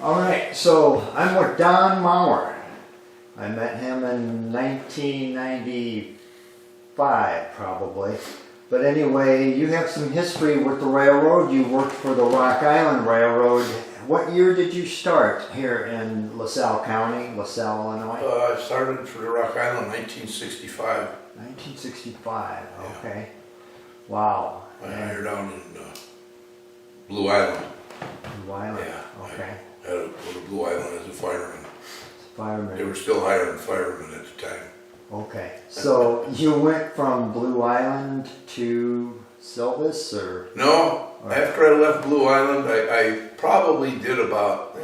All right, so I'm with Don Maurer. I met him in 1995, probably. But anyway, you have some history with the railroad. You worked for the Rock Island Railroad. What year did you start here in LaSalle County, LaSalle, Illinois? I started for the Rock Island in 1965. 1965, okay. Yeah. Wow. I hired down in Blue Island. Blue Island, yeah, okay. I had to go to Blue Island as a fireman. Fireman. They were still hiring firemen at the time. Okay, so you went from Blue Island to Silvis, or? No, after I left Blue Island, I probably did about,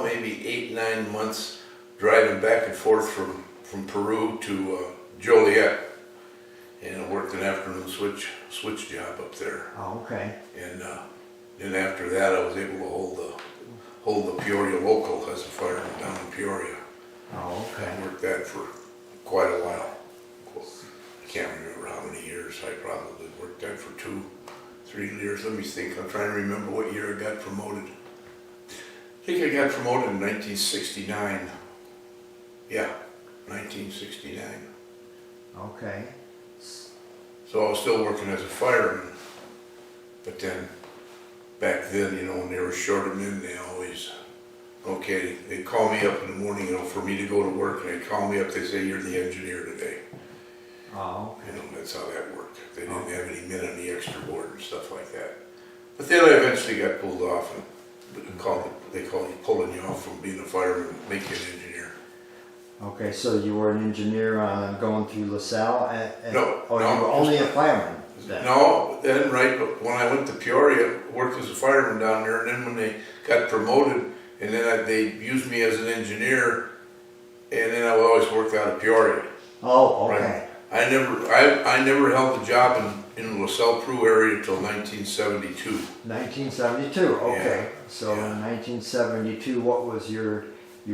maybe 8-9 months driving back and forth from Peru to Joliet. And I worked an afternoon switch job up there. Oh, okay. And then after that, I was able to hold the Peoria local as a fireman down in Peoria. Oh, okay. I worked that for quite a while. I can't remember how many years. I probably worked that for 2-3 years. Let me think. I'm trying to remember what year I got promoted. I think I got promoted in 1969. Yeah, 1969. Okay. So I was still working as a fireman, but then back then, when they were short of men, they always, they'd call me up in the morning, for me to go to work, and they'd call me up, they'd say, "You're the engineer today." Oh, okay. That's how that worked. They didn't have any men on the extra board and stuff like that. But then I eventually got pulled off, and they call you pulling you off from being a fireman and make you an engineer. Okay, so you were an engineer going through LaSalle? No. Oh, you were only a fireman then? No, then but when I went to Peoria, worked as a fireman down there, and then when they got promoted, and then they used me as an engineer, and then I always worked out of Peoria. Oh, okay. Right? I never held a job in the LaSalle Peru area until 1972. 1972, okay. Yeah. So in 1972, what was you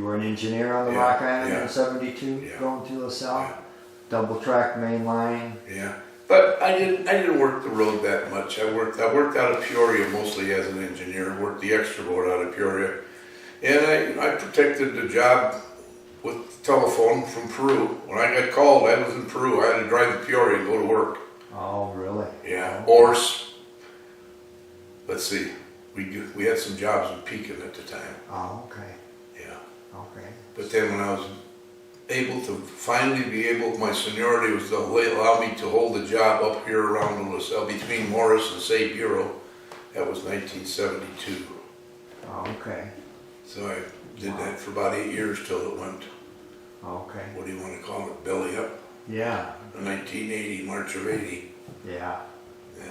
were an engineer on the Rock Island in 72, going to LaSalle? Yeah. Double track main line? Yeah. But I didn't work the road that much. I worked out of Peoria mostly as an engineer, worked the extra board out of Peoria. And I protected the job with the telephone from Peru. When I got called, I was in Peru. I had to drive to Peoria and go to work. Oh, really? Yeah. Or, let's see, we had some jobs in Pekin at the time. Oh, okay. Yeah. Okay. But then when I was able to finally my seniority was to allow me to hold a job up here around the LaSalle, between Morris and Say Bureau. That was 1972. Oh, okay. So I did that for about 8 years till it went, okay. what do you want to call it, belly up? Yeah. 1980, March of 80. Yeah.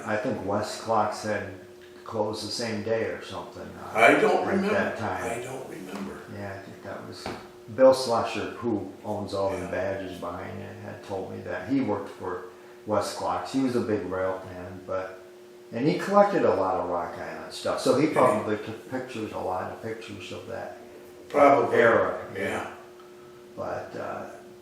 I think West Clocks had closed the same day or something. I don't remember. That time. I don't remember. Yeah, I think that was Bill Slusher, who owns all the badges behind it, had told me that. He worked for West Clocks. He was a big rail fan, and he collected a lot of Rock Island stuff. So he probably took a lot of pictures of that era. Yeah. But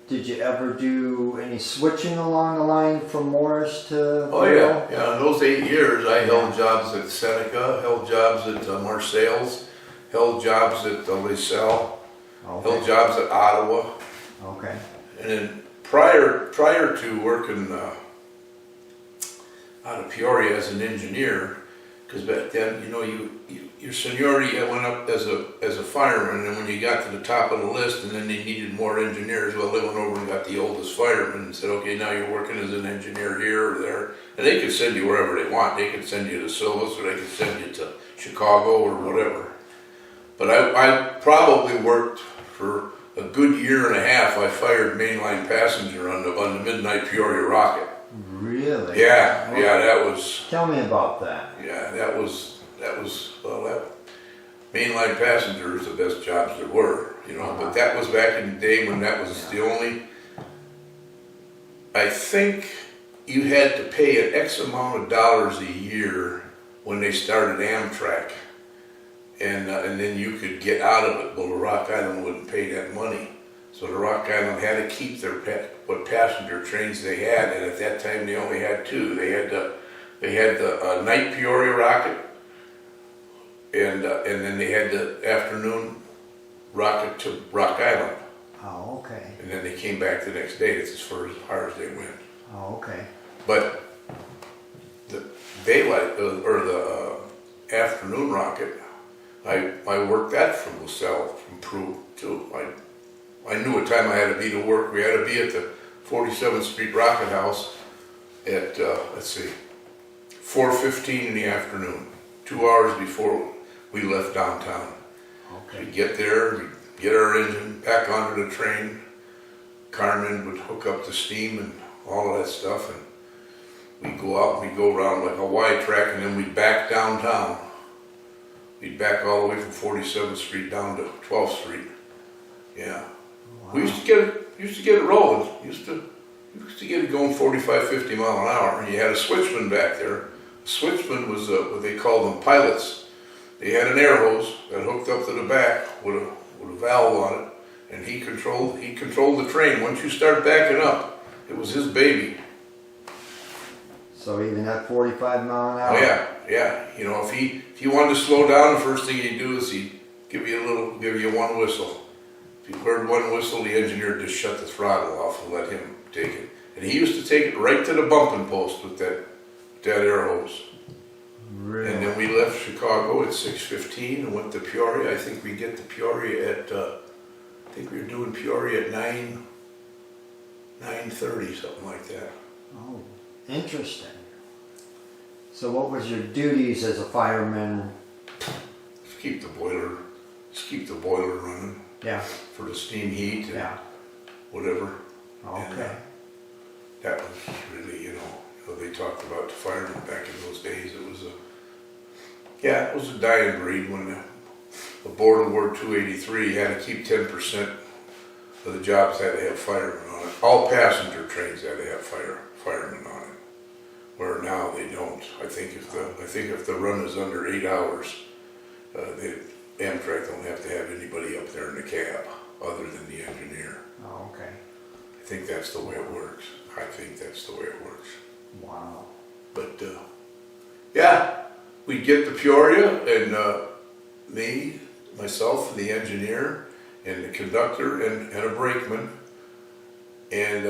did you ever do any switching along the line from Morris to? Oh yeah. In those 8 years, I held jobs at Seneca, held jobs at Marseilles, held jobs at LaSalle. Okay. Held jobs at Ottawa. Okay. And then prior to working out of Peoria as an engineer, because back then, your seniority went up as a fireman, and when you got to the top of the list, and then they needed more engineers, well, they went over and got the oldest fireman and said, okay, now you're working as an engineer here or there, and they could send you wherever they want. They could send you to Silvis, or they could send you to Chicago or whatever. But I probably worked for a good year and a half. I fired mainline passenger on the Midnight Peoria Rocket. Really? Yeah, that was. Tell me about that. Yeah, that was mainline passenger is the best jobs there were, But that was back in the day when that was the only. I think you had to pay an X amount of dollars a year when they started Amtrak. And then you could get out of it. Well, the Rock Island wouldn't pay that money. So the Rock Island had to keep what passenger trains they had, and at that time they only had two. They had the night Peoria Rocket, and then they had the afternoon rocket to Rock Island. Oh, okay. And then they came back the next day. That's as far as they went. Oh, okay. But the daylight, or the afternoon rocket, I worked that from LaSalle, from Peru too. I knew what time I had to be to work. We had to be at the 47th Street Rocket House at, let's see, 4:15 in the afternoon, 2 hours before we left downtown. Okay. We'd get there, we'd get our engine back onto the train. Carmen would hook up the steam and all of that stuff, and we'd go out and we'd go around like a Y track, and then we'd back downtown. We'd back all the way from 47th Street down to 12th Street. Yeah. Wow. We used to get it rolling. Used to get it going 45, 50 mile an hour. And you had a switchman back there. The switchman was what they called them pilots. They had an air hose that hooked up to the back with a valve on it, and he controlled the train. Once you start backing up, it was his baby. So even at 45 mile an hour? Oh yeah. You know, if he wanted to slow down, the first thing he'd do is he'd give you one whistle. If you heard one whistle, the engineer just shut the throttle off and let him take it. And he used to take it right to the bumping post with that air hose. Really? And then we left Chicago at 6:15 and went to Peoria. I think we get to Peoria at, I think we were doing Peoria at 9:30, something like that. Oh, interesting. So what was your duties as a fireman? Just keep the boiler running Yeah. for the steam heat and Yeah. whatever. Okay. That was really, they talked about the firemen back in those days. It was a dying breed. When the Board Award 283 had to keep 10% of the jobs had to have firemen on it. All passenger trains had to have firemen on it. Where now they don't. I think if the run is under 8 hours, Amtrak don't have to have anybody up there in the cab other than the engineer. Oh, okay. I think that's the way it works. Wow. But yeah, we'd get to Peoria, and myself, and the engineer, and the conductor, and a brakeman, and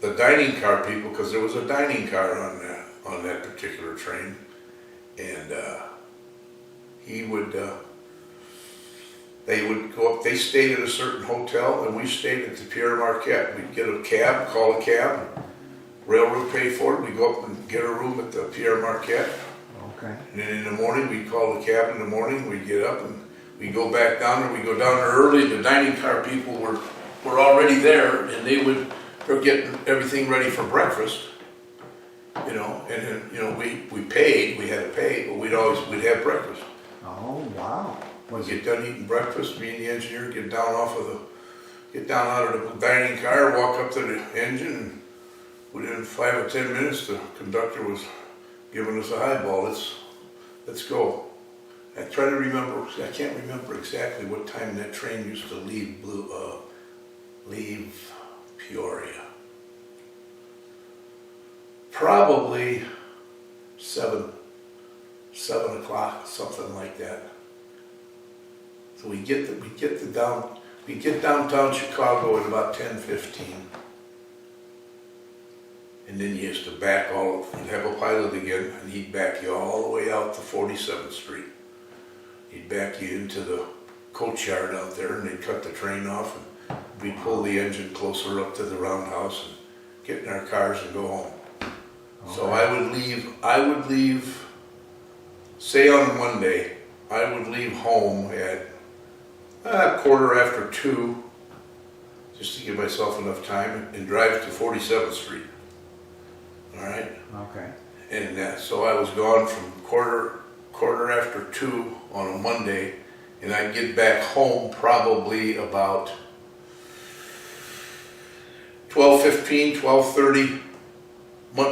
the dining car people, because there was a dining car on that particular train, and they would go up. They stayed at a certain hotel, and we stayed at the Pierre Marquette. We'd get a cab, call a cab. Railroad paid for it. We'd go up and get a room at the Pierre Marquette. Okay. And then in the morning, we'd call the cab in the morning. We'd get up and we'd go back down there. We'd go down there early. The dining car people were already there, and they're getting everything ready for breakfast. And then, we paid. We had to pay, but we'd have breakfast. Oh, wow. We'd get done eating breakfast. Me and the engineer get down out of the dining car, walk up to the engine, and within 5 or 10 minutes, the conductor was giving us a highball. Let's go. I try to remember. I can't remember exactly what time that train used to leave Peoria. Probably 7 o'clock, something like that. So we get downtown Chicago at about 10:15. And then you used to you'd have a pilot again, and he'd back you all the way out to 47th Street. He'd back you into the coach yard out there, and they'd cut the train off, and we'd pull the engine closer up to the roundhouse and get in our cars and go home. Okay. So I would leave, say on Monday, I would leave home at 2:15, just to give myself enough time, and drive to 47th Street. All right. Okay. And so I was gone from quarter after 2 on a Monday, and I'd get back home probably about 12:15, 12:30,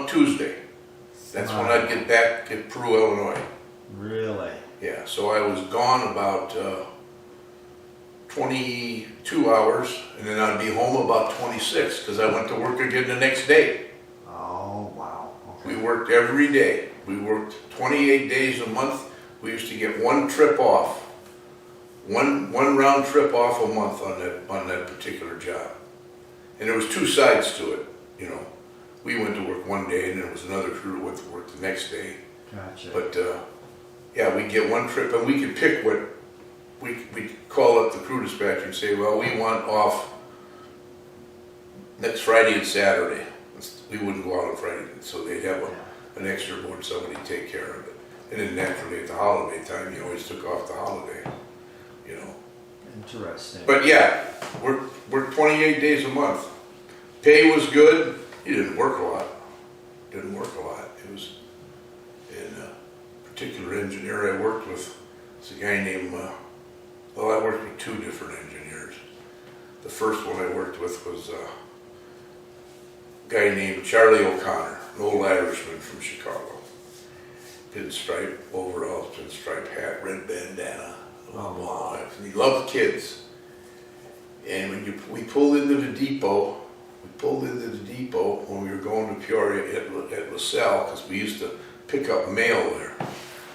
Tuesday. That's when I'd get back at Peru, Illinois. Really? Yeah. So I was gone about 22 hours, and then I'd be home about 26 because I went to work again the next day. Oh, wow. Okay. We worked every day. We worked 28 days a month. We used to get one trip off one round trip off a month on that particular job. And there was two sides to it, you know. We went to work one day and there was another crew that went to work the next day. Gotcha. But yeah, we get one trip and we could pick what, we call up the crew dispatcher and say, well, we want off next Friday and Saturday. We wouldn't go out on Friday, so they'd have an extra board, somebody take care of it. And then naturally at the holiday time, you always took off the holiday, you know. Interesting. But yeah, we're 28 days a month. Pay was good. You didn't work a lot. It was, and a particular engineer I worked with was a guy named, well, I worked with two different engineers. The first one I worked with was a guy named Charlie O'Connor, an old Irishman from Chicago. Pinstripe overalls, pinstripe hat, red bandana. Wow. And he loved kids. And when we pulled into the depot, when we were going to Peoria at LaSalle, because we used to pick up mail there.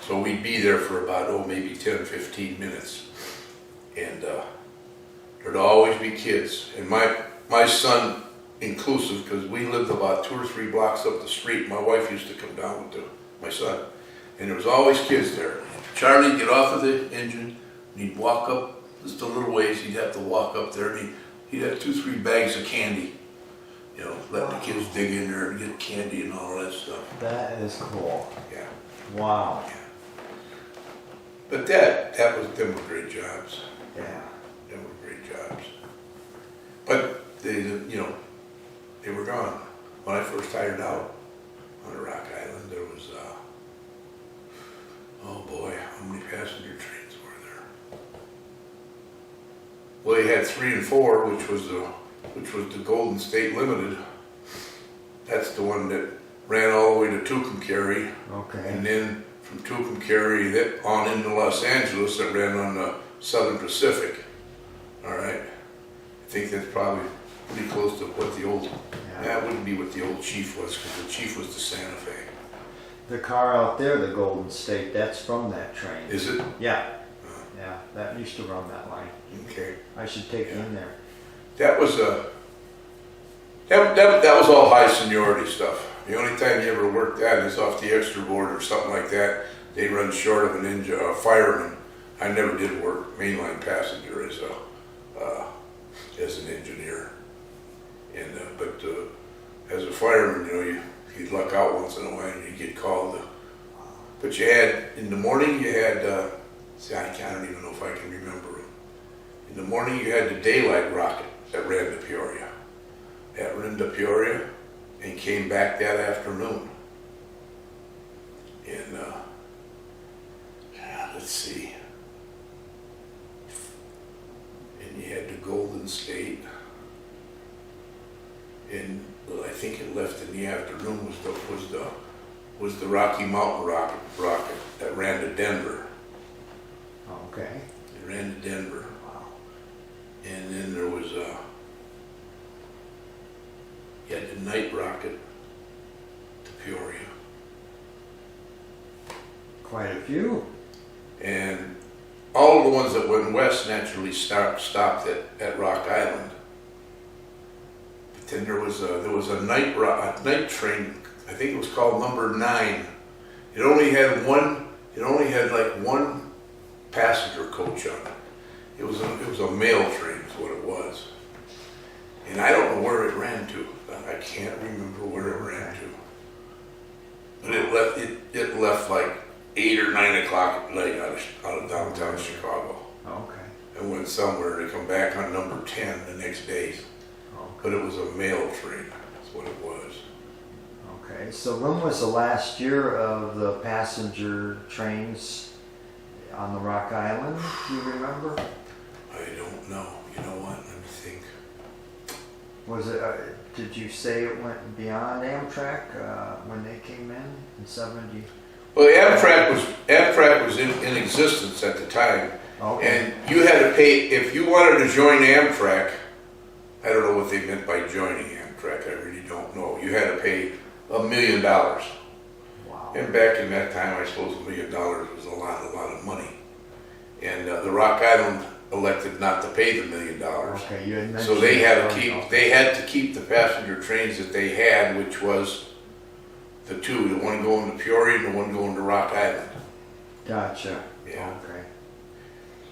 So we'd be there for about, maybe 10, 15 minutes. And there'd always be kids. And my son inclusive, because we lived about 2 or 3 blocks up the street. My wife used to come down with my son. And there was always kids there. Charlie'd get off of the engine, and he'd walk up just a little ways. He'd have to walk up there, and he'd have 2, 3 bags of candy. You know, let the kids dig in there and get candy and all that stuff. That is cool. Yeah. Wow. Yeah. But them were great jobs. Yeah. Them were great jobs. But they were gone. When I first hired out on Rock Island, there was, oh boy, how many passenger trains were there? Well, you had 3 and 4, which was the Golden State Limited. That's the one that ran all the way to Tucumcari. Okay. And then from Tucumcari that on into Los Angeles, that ran on the Southern Pacific. All right. I think that's probably pretty close to what the old, that wouldn't be what the old Chief was, because the Chief was the Santa Fe. The car out there, the Golden State, that's from that train. Is it? Yeah. Yeah, that used to run that line. Okay. I should take you in there. That was that was all high seniority stuff. The only time you ever worked that is off the extra board or something like that. They run short of a fireman. I never did work mainline passenger as an engineer. And but as a fireman, you'd luck out once in a while and you'd get called. But you had, in the morning you had, I don't even know if I can remember it. In the morning you had the daylight rocket that ran to Peoria. That ran to Peoria and came back that afternoon. And let's see. And you had the Golden State. And I think it left in the afternoon was the Rocky Mountain rocket that ran to Denver. Okay. It ran to Denver. Wow. And then there was you had the night rocket to Peoria. Quite a few. And all of the ones that went west naturally stopped at Rock Island. But then there was a night train. I think it was called number 9. It only had one passenger coach on it. It was a mail train is what it was. And I don't know where it ran to. I can't remember where it ran to. But it left like 8 or 9 o'clock at night out of downtown Chicago. Okay. And went somewhere to come back on number 10 the next day. Okay. But it was a mail train, that's what it was. Okay, so when was the last year of the passenger trains on the Rock Island? Do you remember? I don't know. You know what? Let me think. Was it? Did you say it went beyond Amtrak when they came in 70? Well, Amtrak was in existence at the time, Okay. and you had to pay if you wanted to join Amtrak. I don't know what they meant by joining Amtrak. I really don't know. You had to pay $1 million. Wow. And back in that time, I suppose $1 million was a lot of money. And the Rock Island elected not to pay the $1 million. Okay, you had mentioned. So they had that. to keep the passenger trains that they had, which was the two, the one going to Peoria and the one going to Rock Island. Gotcha. Yeah. Okay.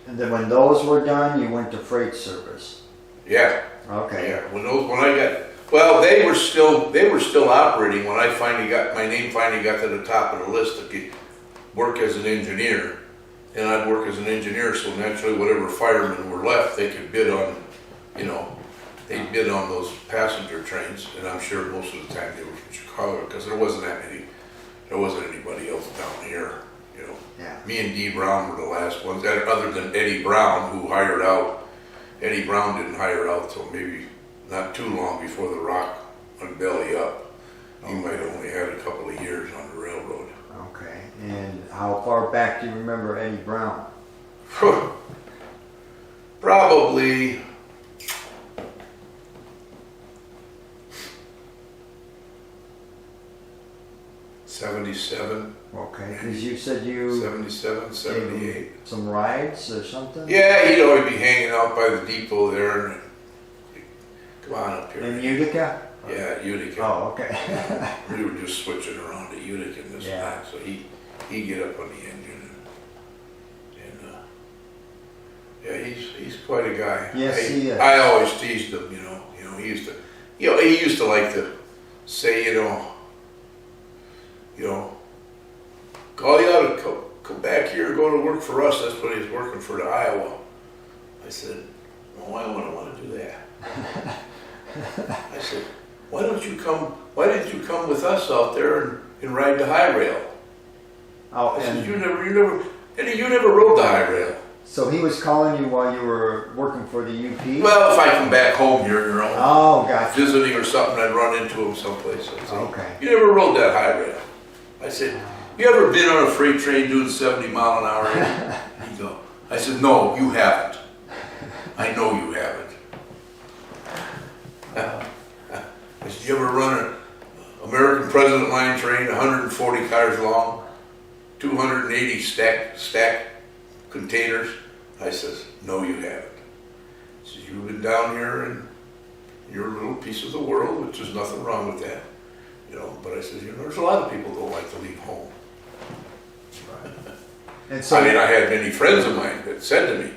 And then when those were done, you went to freight service. Yeah. Okay. Yeah. When I got, well, they were still operating when my name finally got to the top of the list to work as an engineer. And I'd work as an engineer, so naturally whatever firemen were left, they could bid on, they'd bid on those passenger trains. And I'm sure most of the time they were from Chicago, because there wasn't anybody else down here, Yeah. Me and Dee Brown were the last ones, other than Eddie Brown, who hired out. Eddie Brown didn't hire out till maybe not too long before the Rock went belly up. He might have only had a couple of years on the railroad. Okay. And how far back do you remember Eddie Brown? Probably 77. Okay, because you said you 77, 78. some rides or something? Yeah, he'd always be hanging out by the depot there and come on up here. In Utica? Yeah, Utica. Oh, okay. We were just switching around to Utica and this and Yeah. that, so he'd get up on the engine and yeah, he's quite a guy. Yes, he is. I always teased him, he used to like to say, oh, you ought to come back here and go to work for us. That's when he was working for the Iowa. I said, well, why would I want to do that? I said, why didn't you come with us out there and ride the high rail? Oh, I said, and Eddie, you never rode the high rail. so he was calling you while you were working for the UP? Well, if I come back home here, Oh, gotcha. visiting or something, I'd run into him someplace. I'd say, Okay. you never rode that high rail. I said, you ever been on a freight train doing 70 mile an hour? He'd go, I said, no, you haven't. I know you haven't. I said, you ever run an American President line train, 140 cars long, 280 stack containers? I says, no, you haven't. He says, you've been down here in your little piece of the world, which is nothing wrong with that. But I said, there's a lot of people who don't like to leave home. And so, I mean, I had many friends of mine that said to me,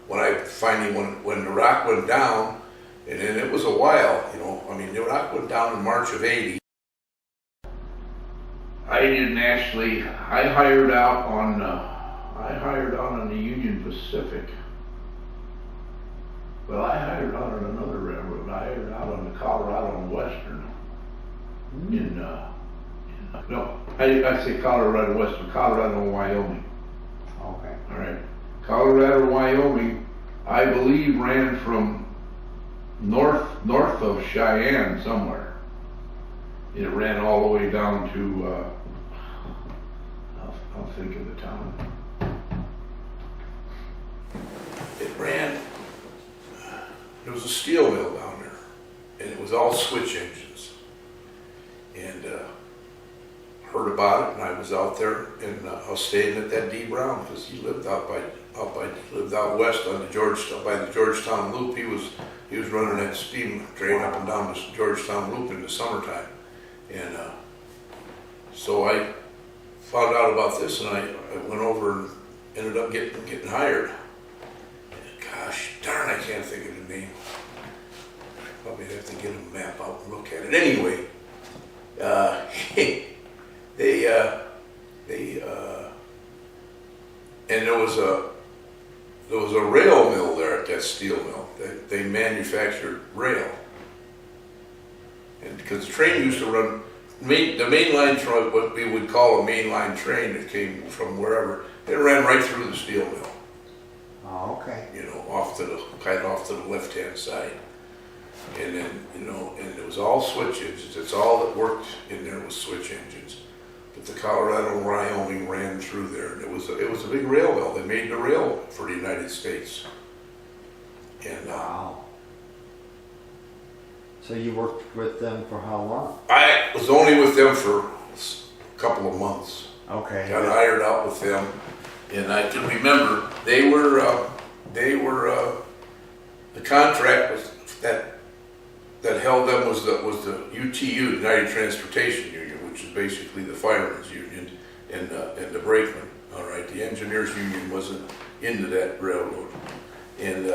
when the Rock went down, and then it was a while, the Rock went down in March of '80. I hired out on the Union Pacific. Well, I hired out on another railroad. I hired out on the Colorado and Western. I say Colorado Western, Colorado and Wyoming. okay. All right. Colorado, Wyoming, I believe ran from north of Cheyenne somewhere. It ran all the way down to, I'll think of the town. There was a steel mill down there, and it was all switch engines. And heard about it, and I was out there, and I was staying at that D. Brown because he lived out west on by the Georgetown Loop. He was running that steam train up and down the Georgetown Loop in the summertime, and so I found out about this, and I went over and ended up getting hired. And gosh darn, I can't think of the name. Probably have to get a map out and look at it. Anyway. And there was a rail mill there at that steel mill. They manufactured rail, and because the train used to run, the main line train, what we would call a mainline train that came from wherever, it ran right through the steel mill. Oh, okay. Off to the left hand side. And then, and it was all switch engines. That's all that worked in there was switch engines. But the Colorado and Wyoming ran through there, and it was a big rail mill. They made the rail for the United States. And Wow. So you worked with them for how long? I was only with them for a couple of months. Okay. Got hired out with them, And I can remember they were the contract was that held them was the UTU, United Transportation Union, which is basically the firemen's union and the brakemen. All right, the engineers union wasn't into that railroad, and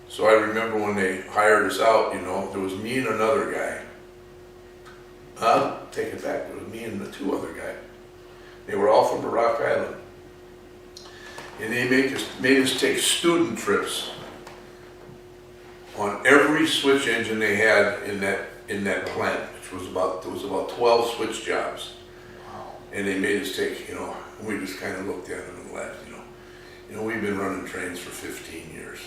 so I remember when they hired us out, you know, there was me and another guy. I'll take it back. It was me and the two other guys. They were all from the Rock Island, and they made us take student trips on every switch engine they had in that plant, which was about 12 switch jobs. Wow. And they made us take, you know, and we just kind of looked at them and laughed, you know, we've been running trains for 15 years,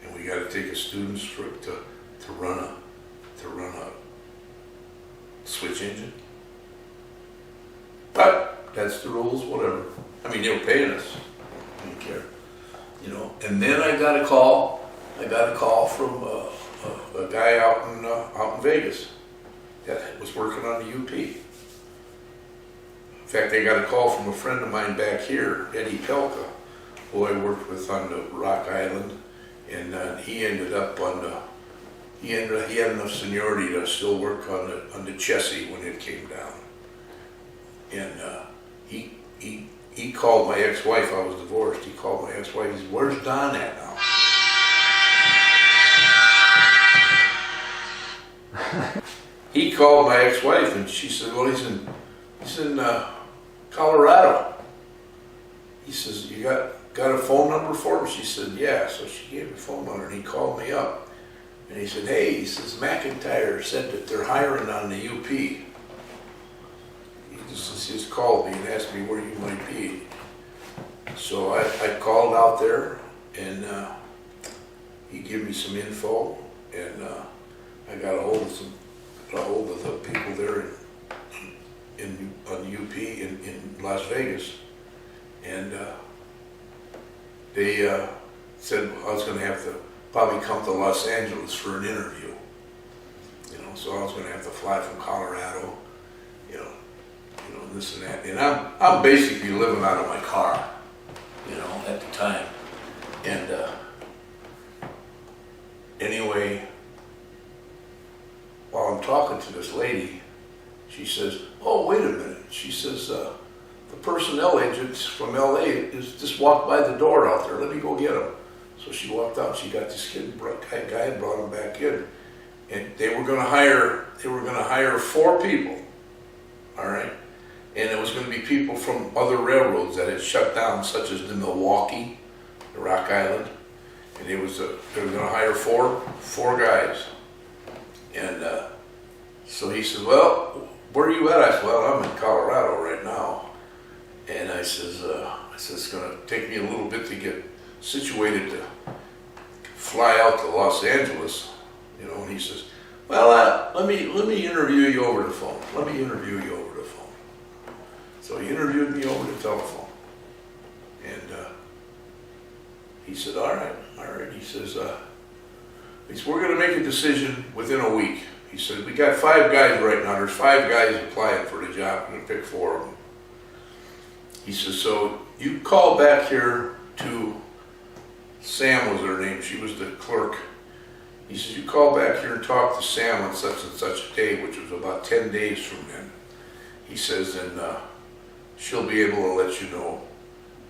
and we got to take a student's trip to run a switch engine. But that's the rules, whatever. I mean, they were paying us. I didn't care, you know. And then I got a call from a guy out in Vegas that was working on the UP. In fact, I got a call from a friend of mine back here, Eddie Pelka, who I worked with on the Rock Island, and he ended up he had enough seniority to still work on the Chessie when it came down. And he called my ex-wife. I was divorced. He called my ex-wife. He said, "Where's Don at now?" He called my ex-wife, and she said, "Well, he's in Colorado." He says, "You got a phone number for him?" She said, "Yeah." So she gave me a phone number, and he called me up, and he said, "Hey," he says, "McIntyre said that they're hiring on the UP." He just called me and asked me where you might be. So I called out there, and he gave me some info, and I got a hold of the people there on the UP in Las Vegas, and they said I was going to have to probably come to Los Angeles for an interview. You know, so I was going to have to fly from Colorado, you know, this and that. And I'm basically living out of my car, you know, at the time. And anyway, while I'm talking to this lady, she says, "Oh, wait a minute." She says, "The personnel agents from LA just walked by the door out there. Let me go get them." So she walked out. She got this guy and brought him back in, and they were going to hire 4 people. All right, and it was going to be people from other railroads that had shut down, such as the Milwaukee, the Rock Island, and they were going to hire four guys. And so he said, "Well, where are you at?" I said, "Well, I'm in Colorado right now." And I says, "It's going to take me a little bit to get situated to fly out to Los Angeles, you know." And he says, "Well, let me interview you over the phone. Let me interview you over the phone." So he interviewed me over the telephone, and he said, "All right." He says, "We're going to make a decision within a week." He said, "We got 5 guys right now. There's 5 guys applying for the job. We're going to pick 4 of them." He says, "So you call back here to," Sam was her name, she was the clerk. He says, "You call back here and talk to Sam on such and such a day," which was about 10 days from then. He says, "And she'll be able to let you know,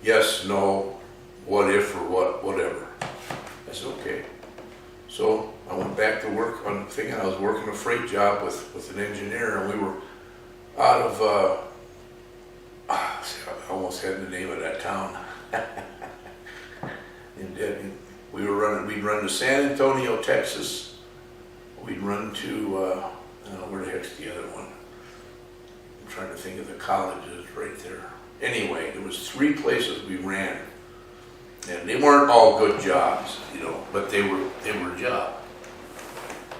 yes, no, what if, or whatever." I said, "Okay." So I went back to work on the thing, and I was working a freight job with an engineer, and we were out of, I almost had the name of that town. We'd run to San Antonio, Texas. We'd run to, where the heck's the other one? I'm trying to think of the colleges right there. Anyway, there was 3 places we ran. And they weren't all good jobs, you know, but they were a job.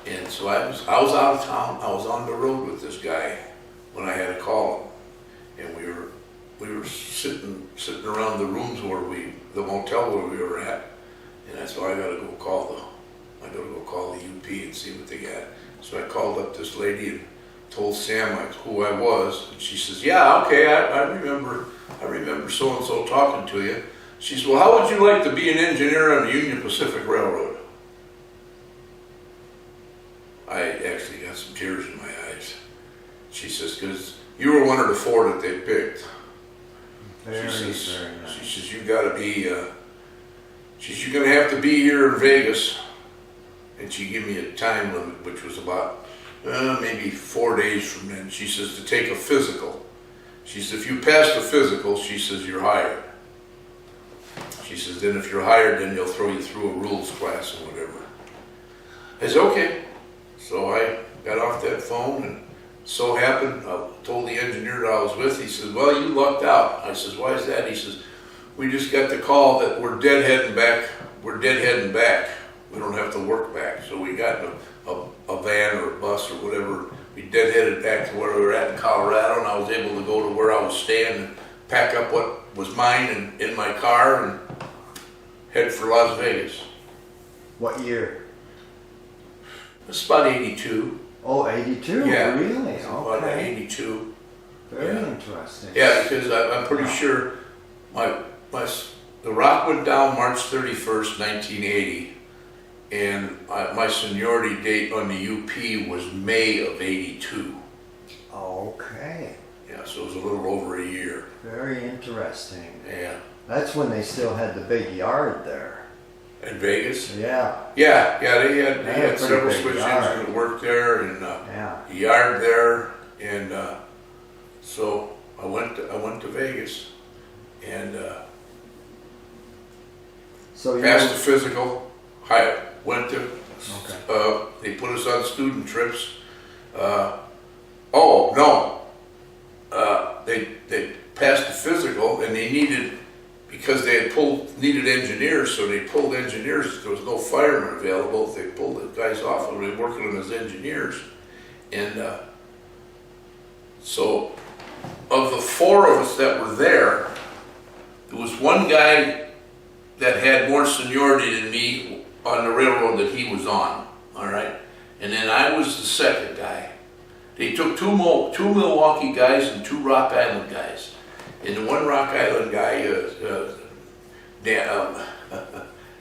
And so I was out of town. I was on the road with this guy when I had to call him, and we were sitting around the rooms the motel where we were at, and I said, "I gotta go call the UP and see what they got." So I called up this lady and told Sam who I was, and she says, "Yeah, okay, I remember." I remember so-and-so talking to you. She said, well, how would you like to be an engineer on the Union Pacific Railroad? I actually got some tears in my eyes. She says, because you were one of the 4 that they picked. Very, She says, very nice. she says, you gotta be, she says, you're gonna have to be here in Vegas. And she gave me a time limit, which was about maybe 4 days from then. She says, to take a physical. She says, if you pass the physical, she says, you're hired. She says, then if you're hired, then they'll throw you through a rules class or whatever. I said, okay. So I got off that phone, and so happened, I told the engineer that I was with, he says, well, you lucked out. I says, why is that? He says, we just got the call that we're deadheading back. We don't have to work back. So we got a van or a bus or whatever. We deadheaded back to where we were at in Colorado, and I was able to go to where I was staying and pack up what was mine in my car and head for Las Vegas. What year? It's about 82. Oh, 82? Yeah. Really? About Okay. 82. Very Yeah. interesting. Yeah, because I'm pretty sure the rock went down March 31st, 1980, and my seniority date on the UP was May of 82. Okay. Yeah, so it was a little over a year. Very interesting. Yeah. That's when they still had the big yard there. In Vegas? Yeah. Yeah, they had pretty several big switch yard. engines that worked there, and Yeah. a yard there, and so I went to Vegas, and So you passed the physical. I went to. Okay. They put us on student trips. Oh no, they passed the physical, and they needed, because they had needed engineers, so they pulled engineers. There was no firemen available. They pulled the guys off, and they were working on as engineers. And so, of the 4 of us that were there was one guy that had more seniority than me on the railroad that he was on. All right, and then I was the second guy. They took two Milwaukee guys and 2 Rock Island guys. And the one Rock Island guy,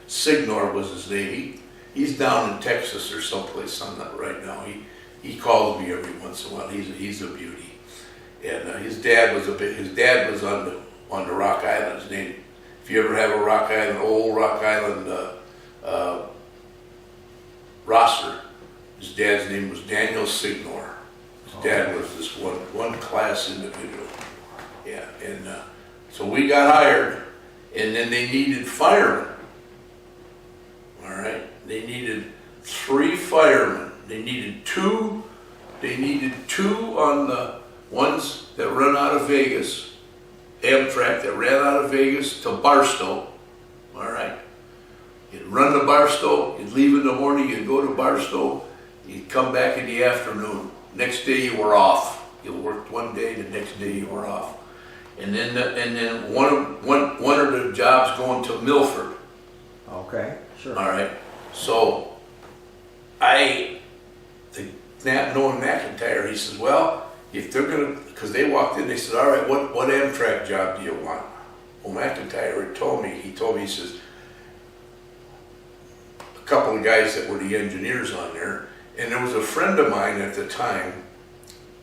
Signor was his name. He's down in Texas or someplace. I'm not right now. He calls me every once in a while. He's a beauty. And his dad was on the Rock Island. His name, if you ever have a Rock Island, old Rock Island roster, his dad's name was Daniel Signor. His dad was this one class individual. Yeah, and so we got hired, and then they needed firemen. All right, they needed 3 firemen. They needed two on the ones that run out of Vegas, Amtrak that ran out of Vegas to Barstow. All right, you'd run to Barstow, you'd leave in the morning, you'd go to Barstow, you'd come back in the afternoon. Next day you were off. You worked one day, the next day you were off. And then one of the jobs going to Milford. Okay, sure. All right. So knowing McIntyre, he says, well, if they're gonna, because they walked in, they said, all right, what Amtrak job do you want? Well, McIntyre had told me, he says, a couple of guys that were the engineers on there, and there was a friend of mine at the time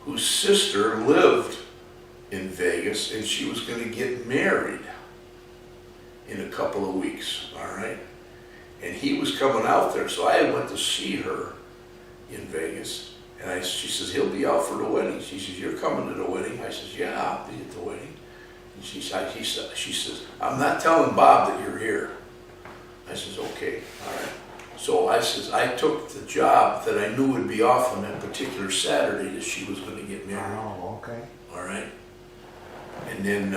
whose sister lived in Vegas, and she was going to get married in a couple of weeks, all right? And he was coming out there, so I went to see her in Vegas, and she says, he'll be out for the wedding. She says, you're coming to the wedding? I says, yeah, I'll be at the wedding. And she says, I'm not telling Bob that you're here. I says, okay, all right. So I says, I took the job that I knew would be off on that particular Saturday that she was going to get married. Oh, okay. All right. And then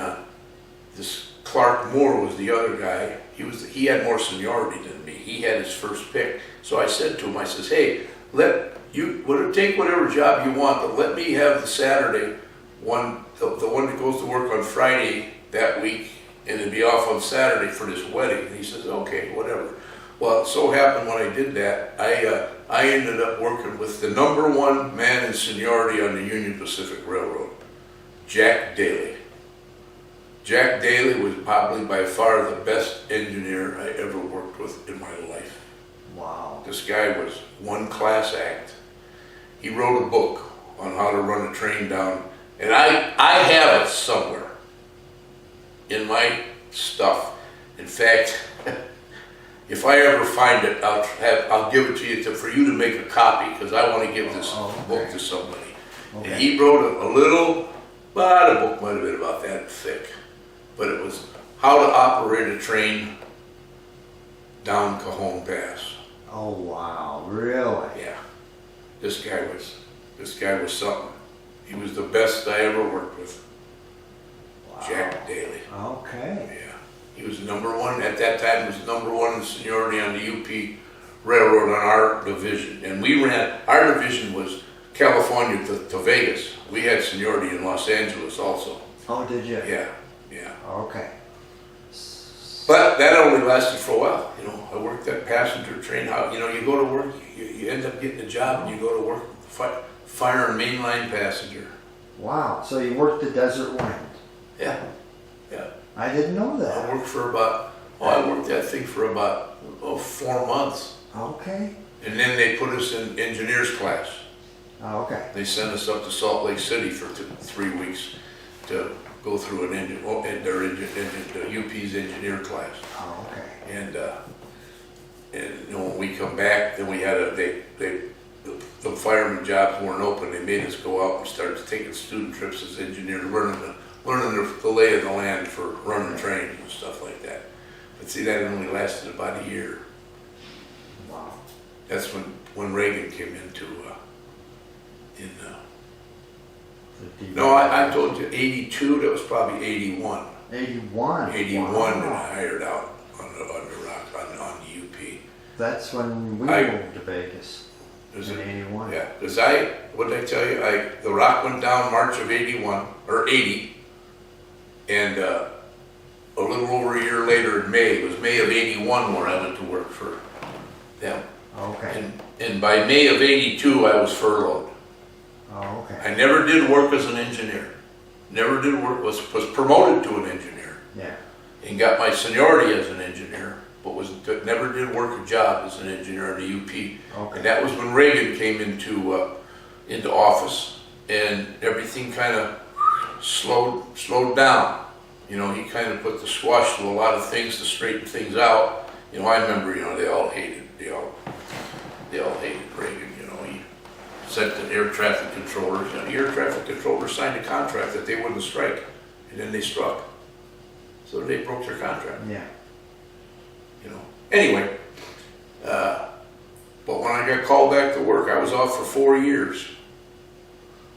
this Clark Moore was the other guy. He had more seniority than me. He had his first pick. So I said to him, I says, hey, take whatever job you want, but let me have the Saturday one, the one that goes to work on Friday that week, and then be off on Saturday for this wedding. And he says, okay, whatever. Well, it so happened when I did that, I ended up working with the #1 man in seniority on the Union Pacific Railroad, Jack Daly. Jack Daly was probably by far the best engineer I ever worked with in my life. Wow. This guy was one class act. He wrote a book on how to run a train down, and I have it somewhere in my stuff. In fact, if I ever find it, I'll give it to you for you to make a copy, because I want to give this book to somebody. Okay. And he wrote a little, well, the book might have been about that thick, but it was how to operate a train down Cajon Pass. Oh wow, really? Yeah, this guy was something. He was the best I ever worked with. Wow. Jack Daly. Okay. Yeah, he was number one at that time. He was number one in seniority on the UP Railroad on our division, and our division was California to Vegas. We had seniority in Los Angeles also. Oh, did you? Yeah. Okay. But that only lasted for a while. You know, I worked that passenger train. You go to work, you end up getting a job, and you go to work fire and mainline passenger. Wow. So you worked the Desert Wind? Yeah. I didn't know that. I worked that thing for about 4 months. Okay. And then they put us in engineers class. Oh, okay. They sent us up to Salt Lake City for 3 weeks to go through the UP's engineer class. Oh, okay. And when we come back, then we had the fireman jobs weren't open. They made us go out and start taking student trips as engineers, learning the lay of the land for running trains and stuff like that. But see, that only lasted about a year. Wow. That's when Reagan came into. No, I told you 82. That was probably 81. 81. 81 Wow. and I hired out on the UP. That's when we moved to Vegas. Is In it? 81. Yeah, because what did I tell you? The rock went down March of 81, or 80, and a little over a year later in May, it was May of 81 where I went to work for them. Okay. And by May of 82, I was furloughed. Oh, okay. I never did work as an engineer. Never did work, was promoted to an engineer, Yeah. and got my seniority as an engineer, but never did work a job as an engineer in the UP. Okay. And that was when Reagan came into office, and everything kind of slowed down. You know, he kind of put the squash to a lot of things to straighten things out. You know, I remember, they all hated Reagan. You know, he sent the air traffic controllers. The air traffic controllers signed a contract that they wouldn't strike, and then they struck. So they broke their contract. Yeah. You know. Anyway, but when I got called back to work, I was off for 4 years.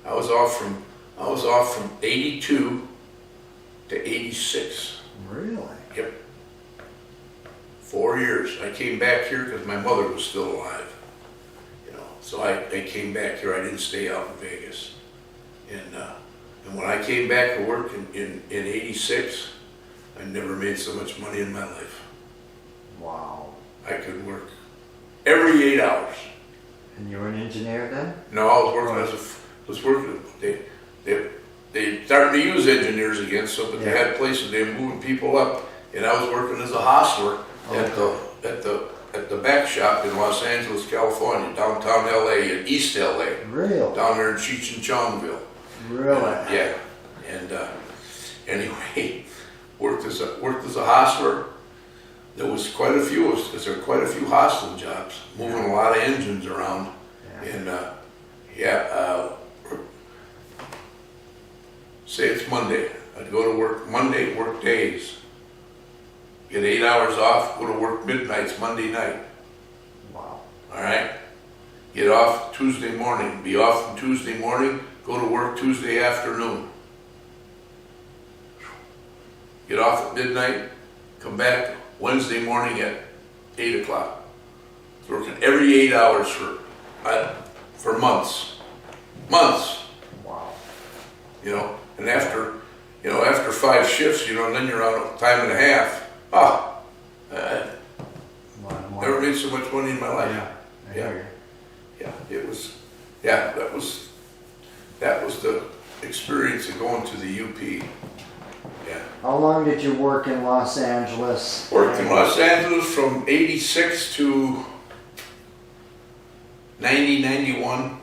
I was off from 82 to 86. Really? Yep. 4 years. I came back here because my mother was still alive. You know, so I came back here. I didn't stay out in Vegas. And when I came back to work in 86, I never made so much money in my life. Wow. I could work every 8 hours. And you were an engineer then? No, I was working. They started to use engineers again, but they had places they were moving people up, and I was working as a hostler at the back shop in Los Angeles, California, downtown LA and East LA. Really? Down there in Cheech and Chongville. Really? Yeah. And anyway, worked as a hostler. There was quite a few of us, because there were quite a few hostling jobs, moving a lot of engines around. Yeah. And say it's Monday. I'd go to work Monday, work days. Get 8 hours off, go to work midnights Monday night. Wow. All right? Get off Tuesday morning. Be off from Tuesday morning, go to work Tuesday afternoon. Get off at midnight, come back Wednesday morning at 8 o'clock. Working every 8 hours for months. Months. Wow. You know, and after 5 shifts, and then you're on a time and a half. Never made so much money in my life. Yeah. I hear you. Yeah, it was. Yeah, that was the experience of going to the UP. Yeah. How long did you work in Los Angeles? Worked in Los Angeles from 86 to 90, 91.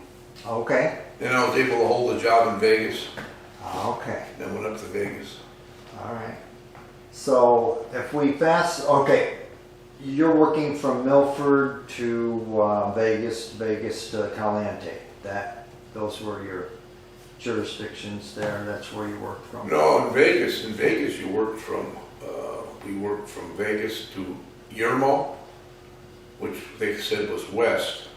Okay. Then I was able to hold a job in Vegas. Okay. Then went up to Vegas. All right. So if we okay, you're working from Milford to Vegas to Caliente. Those were your jurisdictions there. That's where you worked from. No, in Vegas you worked from, we worked from Vegas to Yermo, which they said was west.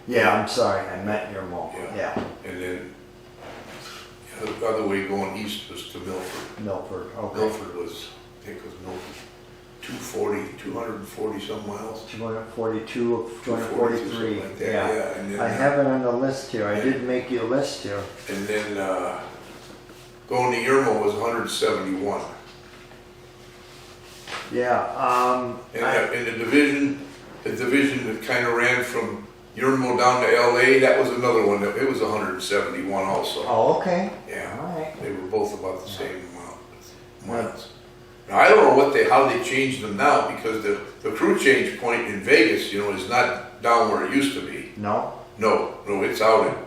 Yeah, I'm sorry, I meant your mall. Yeah. Yeah. And then the other way going east was to Milford. Milford, okay. Milford was, I think it was Milford, 240 some miles. 242, 243, 243. something like that, Yeah. yeah. And then, I have it on the list here. I did make you a list here. And then going to Yermo was 171. Yeah. And the division that kind of ran from Yermo down to LA, that was another one. It was 171 also. Oh, okay. Yeah. All right. They were both about the same amount. Miles. Now, I don't know how they changed them now, because the crew change point in Vegas, is not down where it used to be. No. No, it's out at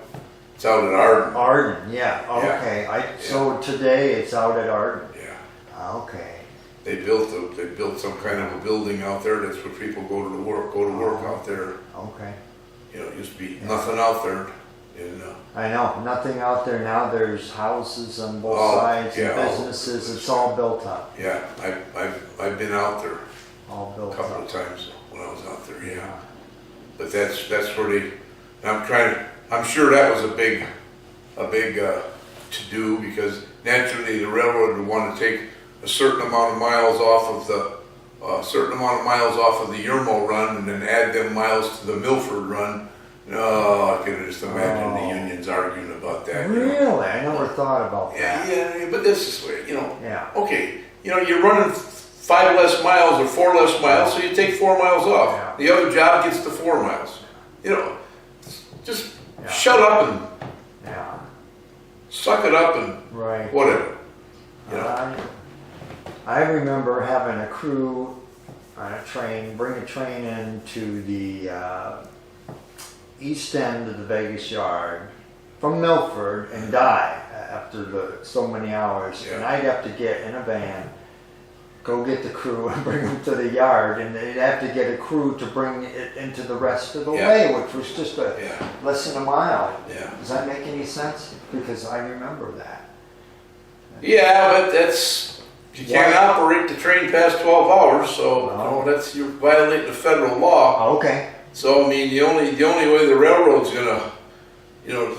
Arden. Arden, yeah. Okay. So today it's out at Arden. Yeah. Okay. They built some kind of a building out there. That's where people go to work out there. Okay. It used to be nothing out there. And, I know, nothing out there now. There's houses on both sides and businesses. It's all built up. Yeah, I've been out there All built a couple up. of times when I was out there. Yeah, but that's where I'm sure that was a big to do, because naturally the railroad would want to take a certain amount of miles off of the Yermo run and then add them miles to the Milford run. No, I can just imagine the unions arguing about that. Really? I never thought about that. Yeah, but this is where, Yeah. okay, you're running 5 less miles or 4 less miles, so you take 4 miles off. Yeah. The other job gets the 4 miles. Just shut up and Yeah. suck it up and Right. whatever. I remember having a crew on a train, bring a train into the east end of the Vegas yard from Milford and die after so many hours. Yeah. And I'd have to get in a van, go get the crew and bring them to the yard, and they'd have to get a crew to bring it into the rest of the way, which was just less than a mile. Yeah. Does that make any sense? Because I remember that. Yeah, but you can't operate the train past 12 hours, so you're violating the federal law. Okay. So I mean, the only way the railroad's gonna,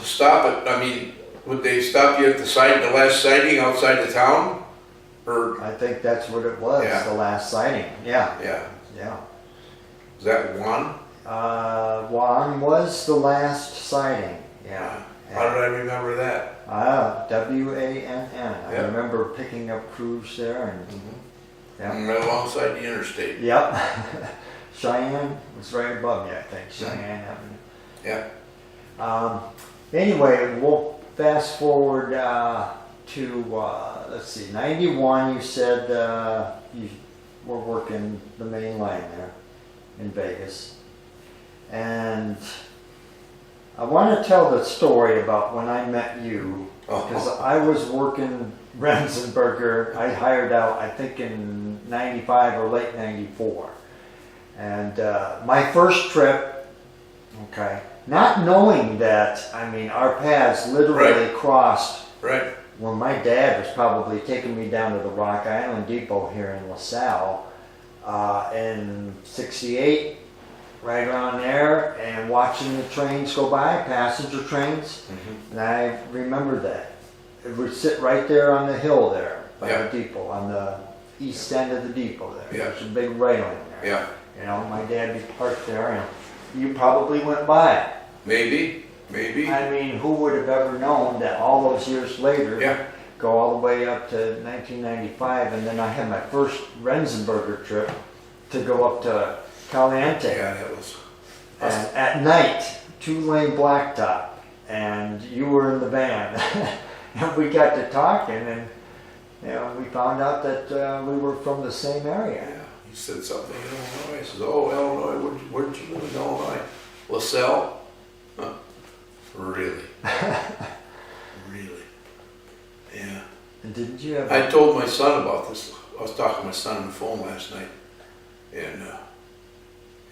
stop it. I mean, would they stop you at the last sighting outside the town, or? I think that's what it was. Yeah. The last sighting. Yeah. Yeah. Yeah. Is that one? Juan was the last sighting. Yeah. How did I remember that? WANN. I Yeah. remember picking up crews there and Right alongside the interstate. Yep. Cheyenne was right above me, I think. Cheyenne Avenue. Yeah. Anyway, we'll fast forward to let's see, 91. You said you were working the main line there in Vegas, and I want to tell the story about when I met you, because I was working Rensenberger. I hired out, I think, in 95 or late 94. And my first trip, not knowing that, our paths literally crossed. Right. When my dad was probably taking me down to the Rock Island Depot here in LaSalle in 68, right around there, and watching the trains go by, passenger trains. And I remember that. It would sit right there on the hill there by the depot, on the east end of the depot there. Yeah. There's a big railing there. Yeah. My dad would park there, and you probably went by it. Maybe. Who would have ever known that all those years later, Yeah. go all the way up to 1995, and then I had my first Rensenberger trip to go up to Caliente. Yeah, that was. And at night, 2-lane blacktop, and you were in the van. And we got to talking, and Yeah, we found out that we were from the same area. Yeah, he said something in Illinois. He says, "Oh, Illinois, where'd you live in Illinois? LaSalle? Huh? Really? Really? Yeah." And didn't you have? I told my son about this. I was talking to my son on the phone last night, and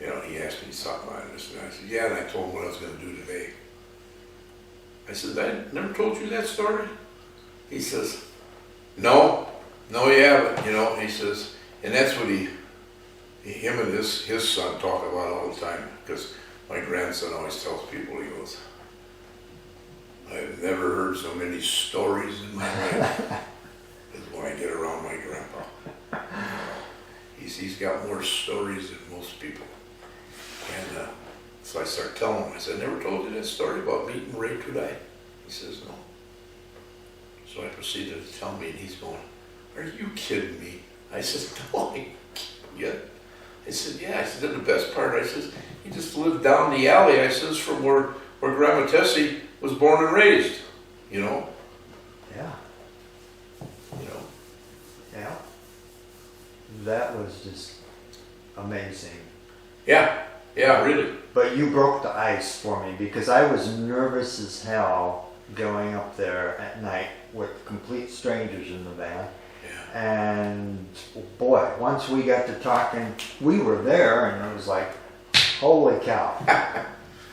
you know, he asked me to talk about this, and I said, "Yeah," and I told him what I was going to do today. I said, "I never told you that story." He says, No, you haven't, you know." He says, and that's what him and his son talk about all the time, because my grandson always tells people, he goes, "I've never heard so many stories in my life as when I get around my grandpa." He's got more stories than most people. And so I start telling him, I said, "I never told you that story about meeting Ray Tutaj." He says, "No." So I proceeded to tell me, and he's going, "Are you kidding me?" I said, "No, I ain't kidding you." I said, "Yeah." I said, "And the best part," I says, "he just lived down the alley," I says, "from where Grandma Tessie was born and raised, you know." Yeah. You know. Yeah. That was just amazing. Yeah, really. But you broke the ice for me because I was nervous as hell going up there at night with complete strangers in the van. Yeah. And boy, once we got to talking, we were there and it was like, holy cow.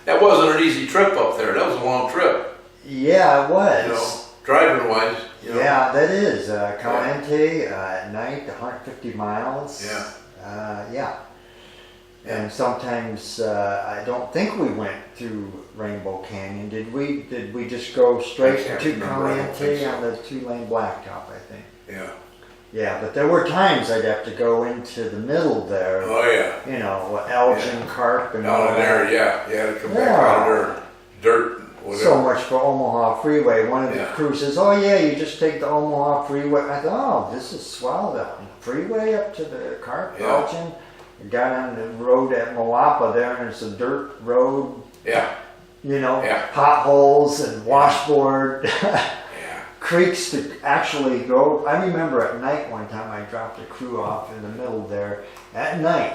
That wasn't an easy trip up there. That was a long trip. Yeah, it was. You know, driving wise. You know. Yeah, that is. Caliente at night, 150 miles. Yeah. Yeah. And sometimes I don't think we went through Rainbow Canyon. Did we? Did we just go straight I can't to remember. I don't think Caliente so. on the 2-lane blacktop? I think. Yeah. Yeah, but there were times I'd have to go into the middle there. Oh yeah. You know, Elgin, Carp, and all Down in there, that. yeah. You had to come back out of there, dirt, and whatever. So much for Omaha Freeway. One of the Yeah. crew says, "Oh yeah, you just take the Omaha Freeway." I thought, "Oh, this is swell. The freeway up to the Carp, Yeah. Elgin." I got on the road at Moapa there, and it's a dirt road. Yeah. You know, Yeah. potholes and washboard. Yeah. Creeks to actually go. I remember at night one time I dropped a crew off in the middle there at night,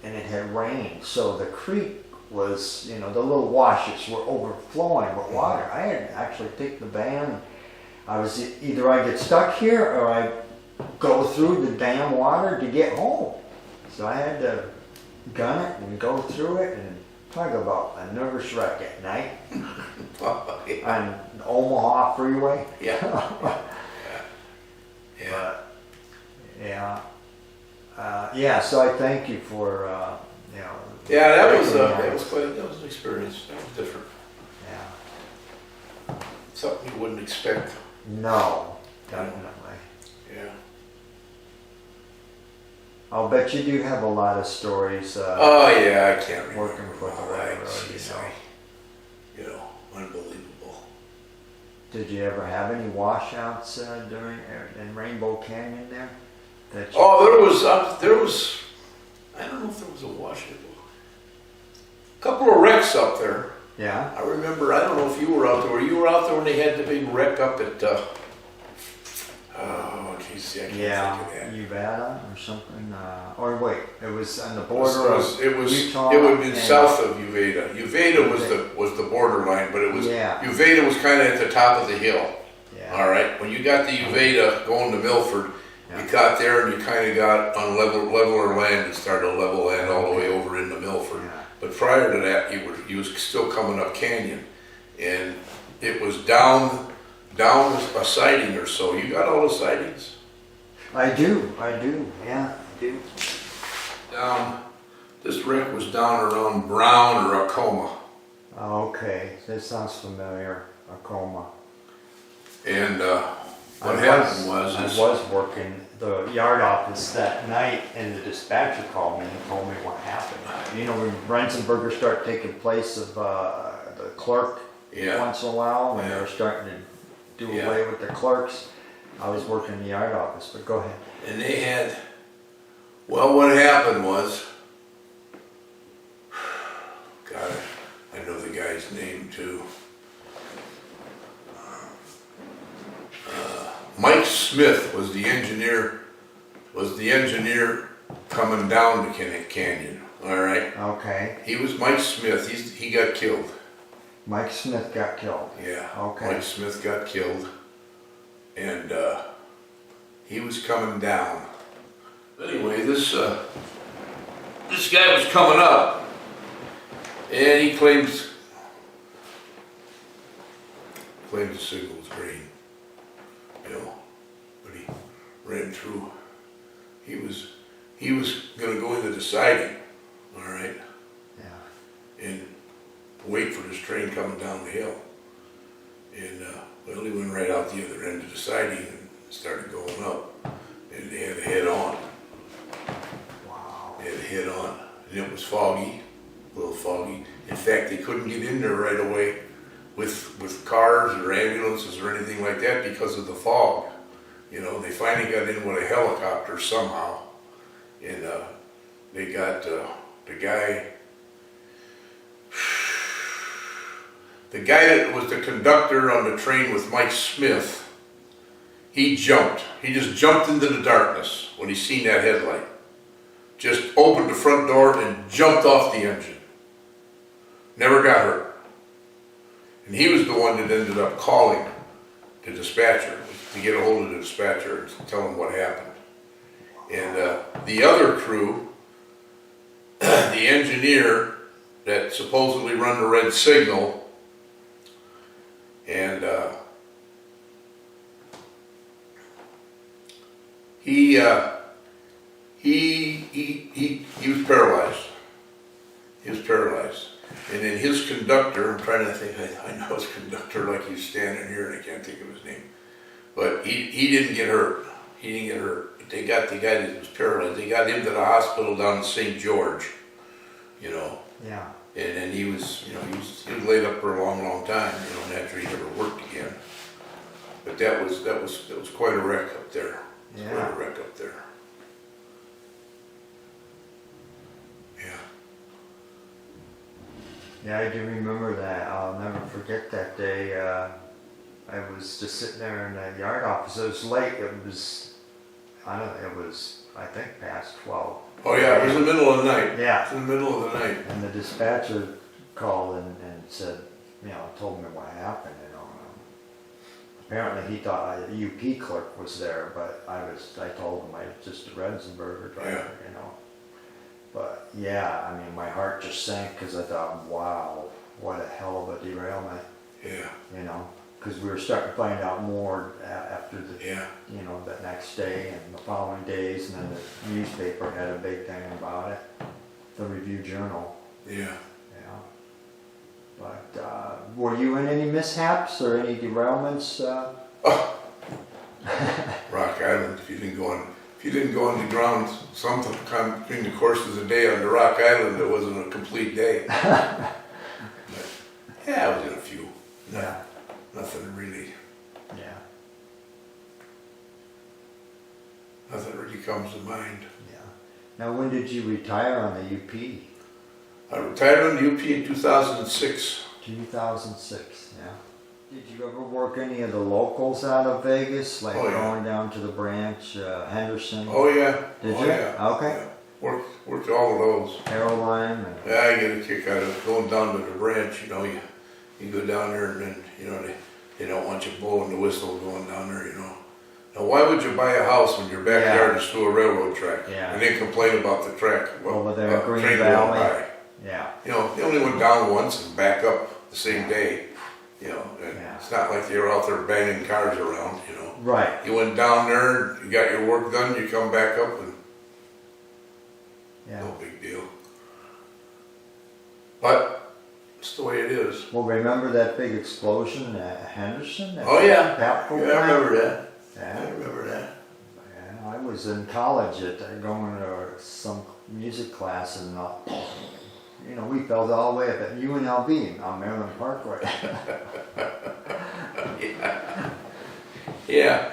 and it had rained, so the creek was, you know, the little washes were overflowing with water. I had to actually take the van. I was either I get stuck here or I go through the damn water to get home. So I had to gun it and go through it, and talk about a nervous wreck at night on the Omaha Freeway. Yeah. Yeah. But, yeah, so I thank you for, you know. Yeah, that was breaking the ice. that was an experience. That was different. Yeah. Something you wouldn't expect. No, definitely. Yeah. I'll bet you do have a lot of stories. Oh yeah, I can't remember. Working for the all railroad, that. you Jeez, know. you know, unbelievable. Did you ever have any washouts in Rainbow Canyon there? That you- Oh, there was. I don't know if there was a washout. A couple of wrecks up there. Yeah. I remember. I don't know if you were out there. Were you out there when they had the big wreck up at? Oh, geez, I can't Yeah, think of that. Nevada or something. Or wait, it was on the It border was. of Utah. It would have been and- south of Uveda. Uveda was the borderline, but it was. Yeah. Uveda was kind of at the top of the hill. Yeah. All right. When you got the Uveda going to Milford, Yeah. you got there and you kind of got on leveler land and started to level land all the way over into Milford. Yeah. But prior to that, you was still coming up canyon, and it was down a sighting or so. You got all the sightings? I do, yeah, I do. This wreck was down around Brown or Acoma, Okay, that sounds familiar, Acoma. and what happened was I was working the yard office that night, and the dispatcher called me and told me what happened. You know, when Rensenberger started taking place of the clerk Yeah. once in a while, when they Yeah. were starting to do Yeah. away with the clerks. I was working in the yard office, but go ahead. and they had. Well, what happened was, God, I know the guy's name too. Mike Smith was the engineer coming down the Canyon, all right? Okay. He was Mike Smith, he got killed. Mike Smith got killed. Yeah. Okay. Mike Smith got killed, and he was coming down. Anyway, this guy was coming up, and he claims the signal was green, you know, but he ran through. He was gonna go into the siding, all right, Yeah. and wait for this train coming down the hill. And well, he went right out the other end of the siding and started going up, and they had to head on. Wow. They had to head on, and it was foggy, a little foggy. In fact, they couldn't get in there right away with cars or ambulances or anything like that because of the fog. You know, they finally got in with a helicopter somehow, and they got the guy that was the conductor on the train with Mike Smith. He jumped. He just jumped into the darkness when he seen that headlight. Just opened the front door and jumped off the engine. Never got hurt. And he was the one that ended up calling the dispatcher to get a hold of the dispatcher and tell him what happened. And the other crew, the engineer that supposedly run the red signal, and he was paralyzed. He was paralyzed. And then his conductor, I'm trying to think, I know his conductor like he's standing here and I can't think of his name. But he didn't get hurt. He didn't get hurt. But they got the guy that was paralyzed. They got him to the hospital down in St. George, you know. Yeah. And then he was laid up for a long, long time, you know, and after he never worked again. But that was quite a wreck up there. Yeah. Quite a wreck up there. Yeah. Yeah, I do remember that. I'll never forget that day. I was just sitting there in the yard office. It was late. It was, I think past 12. Oh yeah, it was in the middle of the night. Yeah. It was in the middle of the night. And the dispatcher called and said, you know, told me what happened, you know. Apparently he thought a UP clerk was there, but I told him I was just a Redzenberger driver, Yeah. you know. But yeah, I mean, my heart just sank because I thought, wow, what a hell of a derailment. Yeah. You know, because we were starting to find out more after the, Yeah. you know, that next day and the following days, and then the newspaper had a big thing about it, the Review Journal. Yeah. Yeah. But were you in any mishaps or any derailments? Rock Island. If you didn't go on the ground sometime between the courses of the day on the Rock Island, it wasn't a complete day. But, yeah, I was in a few. Yeah. Nothing really comes to mind. Yeah. Now, when did you retire on the UP? I retired on the UP in 2006. 2006. Yeah. Did you ever work any of the locals out of Vegas, like going down to the branch, Henderson? Oh yeah. Did oh, you? Yeah. Okay. Yeah. Worked all of those. Caroline. Yeah, I get a kick out of going down to the branch. You know, you go down there and then they don't want you blowing the whistle going down there. You know. Now, why would you buy a house when your backyard is through a railroad track? Yeah. And then complain about the track? Over there, Green train Valley. going by. Yeah. You know, they only went down once and back up the same day. You know, and it's not like they were out there banging cars around. You know. Right. You went down there, you got your work done, you come back up and no big deal. But it's the way it is. Well, remember that big explosion at Henderson? Oh yeah. Papco I remember that. Yeah. I remember that. Yeah, I was in college going to some music class and you know, we fell all the way up at UNLV on Maryland Parkway. Yeah.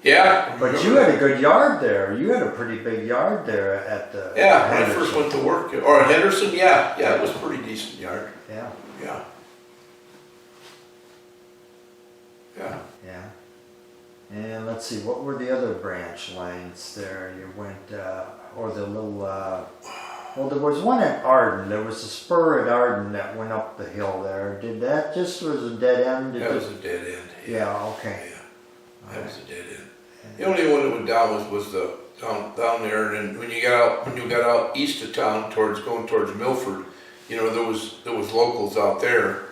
Yeah. But you had a good yard there. You had a pretty big yard there at the when I Henderson. first went to work, or Henderson, yeah, it was a pretty decent yard. Yeah. Yeah. Yeah. Yeah. And let's see, what were the other branch lines there? You went, or the little, well, there was one at Arden. There was a spur at Arden that went up the hill there. Did that just was a dead end? That was a dead end. Yeah, okay. Yeah, that was a dead end. The only one that went down was the down there, and then when you got out east of town going towards Milford, you know, there was locals out there.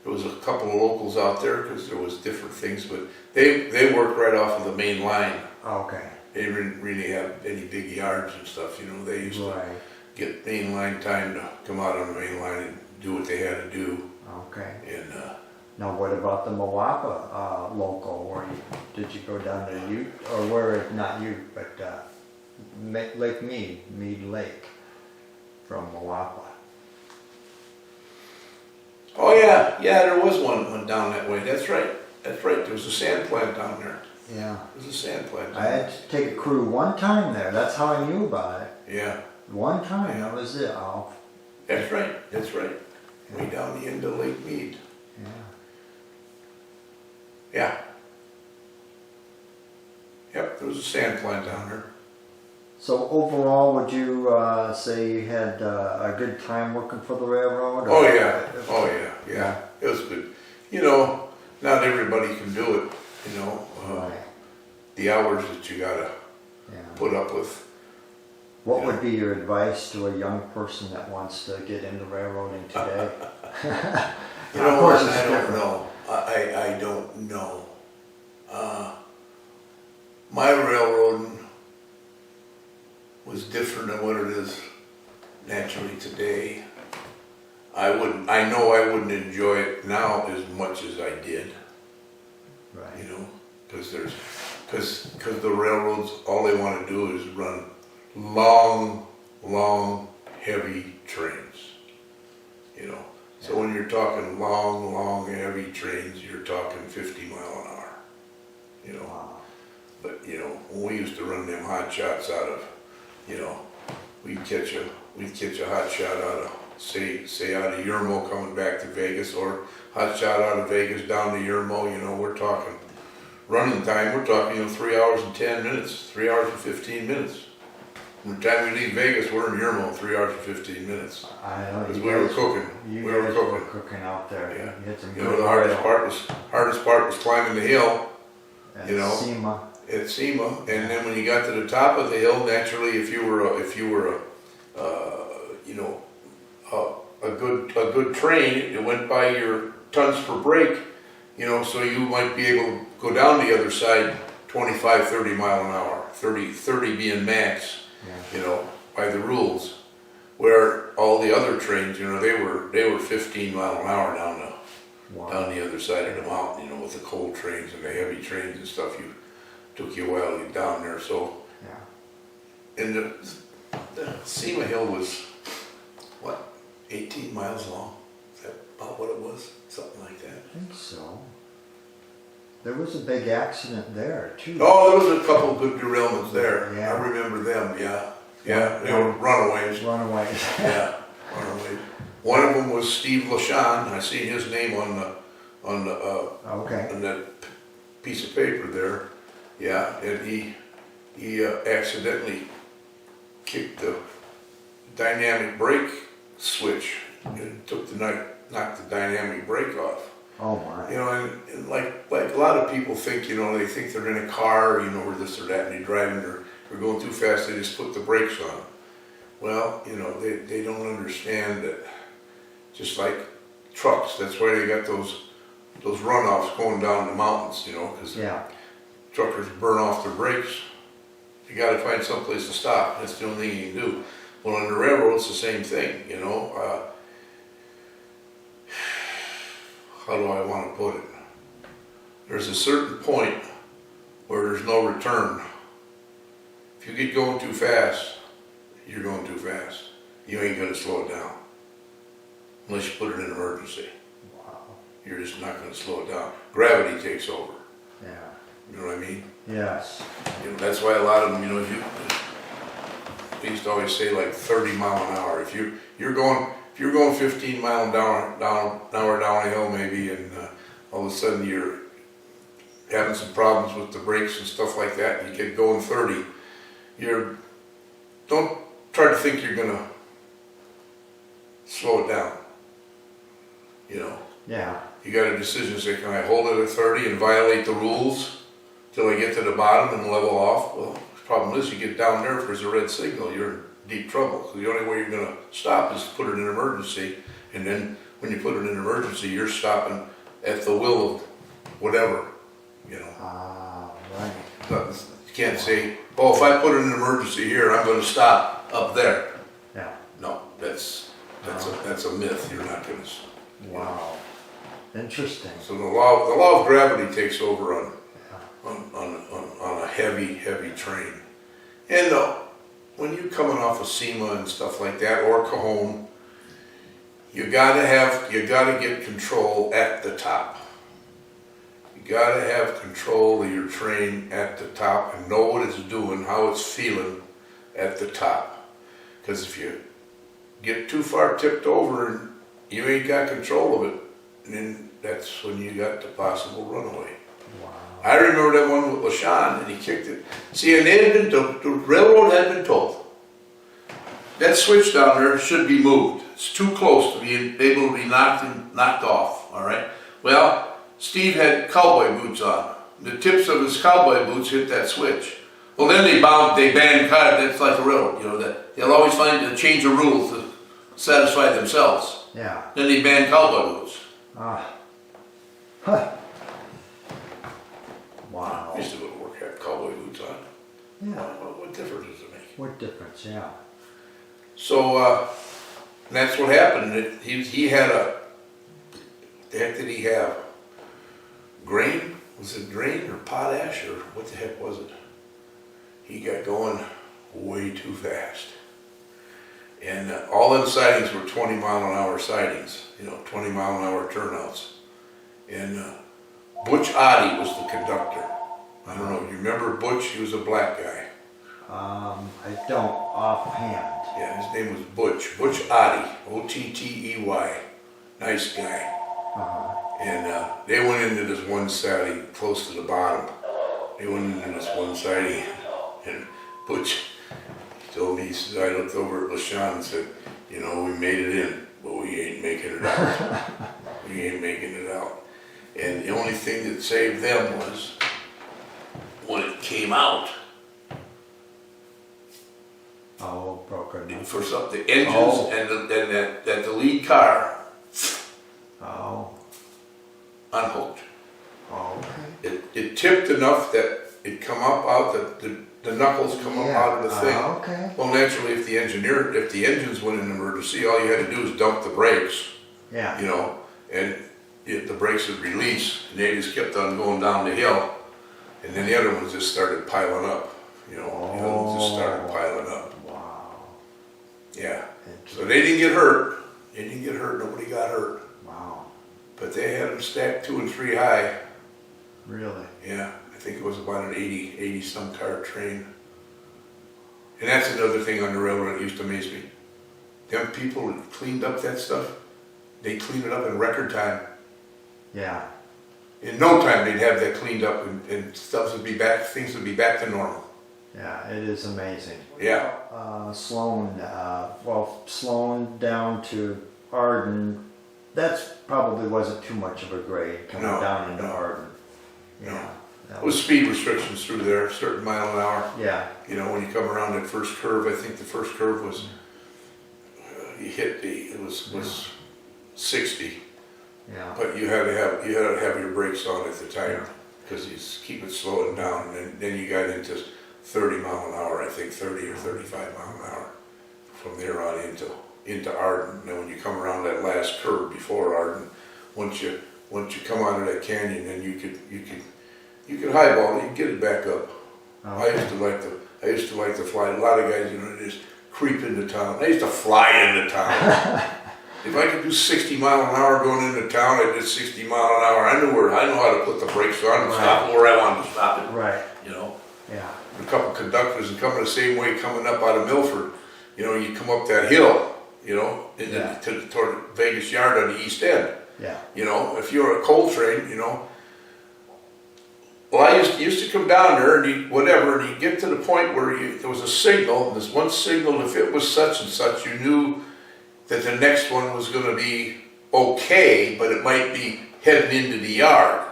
There was a couple of locals out there because there was different things, but they worked right off of the main line. Okay. They didn't really have any big yards and stuff, you know. They used to get main line time to come out on the main line and do what they had to do. Okay. And now, what about the Moapa local? Did you go down to Ute, or where? Not Ute, but Lake Mead Lake, from Moapa. oh yeah, there was one down that way. That's right. There was a sand plant down there. Yeah. There was a sand plant. I had to take a crew one time there. That's how I knew about it. Yeah. One time. That was it. That's right. Way down the end of Lake Mead. Yeah. Yeah. Yep, there was a sand plant down there. So overall, would you say you had a good time working for the railroad? Oh yeah. It was good. You know, not everybody can do it. You know, Right. the hours that you gotta Yeah. put up with. What would be your advice to a young person that wants to get into railroading today? You know, of course, I it's don't different. know. I don't know. My railroading was different than what it is naturally today. I know I wouldn't enjoy it now as much as I did. Right. You know, because the railroads, all they want to do is run long, heavy trains. You know, so when you're talking long, heavy trains, you're talking 50 mile an hour. You know, Wow. but you know, when we used to run them hot shots out of, you know, we'd catch a hot shot out of say out of Yermo coming back to Vegas, or hot shot out of Vegas down to Yermo. You know, we're talking running time. We're talking 3 hours and 10 minutes, 3 hours and 15 minutes. From the time we leave Vegas, we're in Yermo 3 hours and 15 minutes. I know. Because we were cooking. You We were guys cooking. were cooking out there. Yeah. You had some You know, good the hardest part was climbing the hill. at you know, SEMA. At SEMA, and then when you got to the top of the hill, naturally, if you were a good train, it went by your tons per brake, you know, so you might be able to go down the other side 25, 30 mile an hour, 30 being max, Yeah. you know, by the rules. Where all the other trains, you know, they were 15 mile an hour Wow. down the other side of the mountain, you know, with the coal trains and the heavy trains and stuff. Took you a while to get down there. So, Yeah. and the SEMA Hill was, what, 18 miles long? Is that about what it was? Something like that. I think so. There was a big accident there too. Oh, there was a couple of good derailments there. Yeah. I remember them, yeah. Yeah, they were runaways. Runaways. Yeah, runaways. One of them was Steve LaShawn. I see his name on Okay. that piece of paper there. Yeah, and he accidentally kicked the dynamic brake switch and knocked the dynamic brake off. Oh my. You know, and like a lot of people think, you know, they think they're in a car, you know, or this or that, and they're driving, or they're going too fast, they just put the brakes on. Well, you know, they don't understand that. Just like trucks, that's why they got those runoffs going down the mountains, you know, because Yeah. truckers burn off their brakes. You got to find some place to stop. That's the only thing you can do. Well, on the railroad, it's the same thing, you know. How do I want to put it? There's a certain point where there's no return. If you get going too fast, you're going too fast. You ain't going to slow it down. Unless you put it in emergency. Wow. You're just not going to slow it down. Gravity takes over. Yeah. You know what I mean? Yes. You know, that's why a lot of them, you know, we used to always say like 30 mile an hour. If you're going 15 mile an hour down a hill maybe, and all of a sudden having some problems with the brakes and stuff like that, and you get going 30, don't try to think you're gonna slow it down. You know? Yeah. You got a decision to say, can I hold it at 30 and violate the rules till I get to the bottom and level off? Well, the problem is you get down there, if there's a red signal, you're in deep trouble. So the only way you're gonna stop is to put it in emergency, and then when you put it in emergency, you're stopping at the will of whatever, you know. Ah, right. You can't say, oh, if I put it in emergency here, I'm gonna stop up there. Yeah. No, that's a myth. You're not gonna. Wow. Interesting. So the law of gravity takes over on a heavy train. And when you're coming off of SEMA and stuff like that, or Cajon, you gotta get control at the top. You gotta have control of your train at the top and know what it's doing, how it's feeling at the top. Because if you get too far tipped over and you ain't got control of it, then that's when you got the possible runaway. Wow. I remember that one with LaSalle, and he kicked it. See, and the railroad had been told that switch down there should be moved. It's too close to be able to be knocked off. All right. Well, Steve had cowboy boots on. The tips of his cowboy boots hit that switch. Well, then they banned cars. That's like the railroad, you know. That they'll always find a change of rules to satisfy themselves. Yeah. Then they banned cowboy boots. Ah. Huh. Wow. I used to go to work, have cowboy boots on. Yeah. What difference does it make? What difference? Yeah. So that's what happened. He had the heck did he have? Grain? Was it grain or potash or what the heck was it? He got going way too fast. And all them sightings were 20-mile-an-hour sightings, you know, 20-mile-an-hour turnouts. And Butch Oddie was the conductor. I don't know, you remember Butch? He was a black guy. I don't offhand. Yeah, his name was Butch. Butch Oddie, O-T-T-E-Y. Nice guy. Uh-huh. And they went into this one siding close to the bottom. They went into this one siding, and Butch told me, he said, I looked over at LaShawn and said, you know, we made it in, but we ain't making it out. We ain't making it out. And the only thing that saved them was when it came out, Oh, broken. for some, the engines and the lead car Oh. unhooked. Oh, okay. It tipped enough that it come up out, the knuckles come up out of the thing. Okay. Well, naturally, if the engines went in emergency, all you had to do was dump the brakes, Yeah. you know, and the brakes would release, and they just kept on going down the hill, and then the other ones just started piling up, you know, the other ones just started piling up. Wow. Yeah. So they didn't get hurt. They didn't get hurt. Nobody got hurt. Wow. But they had them stacked 2 and 3 high. Really? Yeah. I think it was about an 80 some car train. And that's another thing on the railroad that used to amaze me. Them people that cleaned up that stuff, they cleaned it up in record time. Yeah. In no time they'd have that cleaned up and things would be back to normal. Yeah, it is amazing. Yeah. Sloan down to Arden, that's probably wasn't too much of a grade coming down into Arden. Yeah. There was speed restrictions through there, a certain mile an hour. Yeah. You know, when you come around that first curve, I think the first curve was, it was 60. Yeah. But you had to have your brakes on at the time because you keep it slowing down, and then you got into 30 mile an hour, I think 30 or 35 mile an hour from there on into Arden. And then when you come around that last curve before Arden, once you come out of that canyon, then you could highball it, you can get it back up. Okay. I used to like to fly. A lot of guys, you know, they just creep into town. I used to fly into town. If I could do 60 mile an hour going into town, I did 60 mile an hour. I know how to put the brakes on and stop where I wanted to stop it. Right. You know. Yeah. A couple conductors and coming the same way coming up out of Milford. You know, you come up that hill, you know, toward Vegas Yard on the east end. Yeah. You know, if you're a coal train, you know, used to come down there and and you get to the point where there was a signal, and this one signal, if it was such and such, you knew that the next one was going to be okay, but it might be heading into the yard.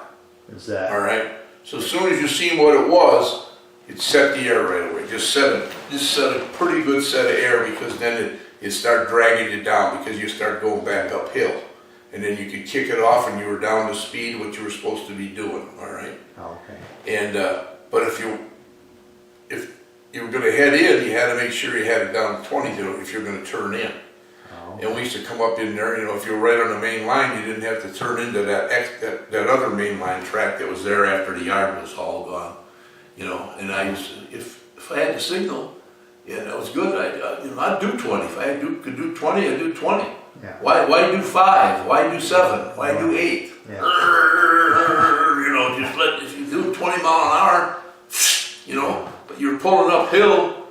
Is that? All right. So as soon as you seen what it was, it set the air right away. Just set a pretty good set of air, because then it start dragging you down, because you start going back uphill, and then you could kick it off, and you were down to speed what you were supposed to be doing. All right. Okay. And but if you were going to head in, you had to make sure you had it down to 20 if you're going to turn in. Oh. And we used to come up in there, if you were right on the main line, you didn't have to turn into that other main line track that was there after the yard was all gone. And I used to, if I had the signal, yeah, that was good. I'd do 20. If I could do 20, I'd do 20. Yeah. Why do 5? Why do 7? Why do 8? Yeah. If you do 20 mile an hour, but you're pulling uphill.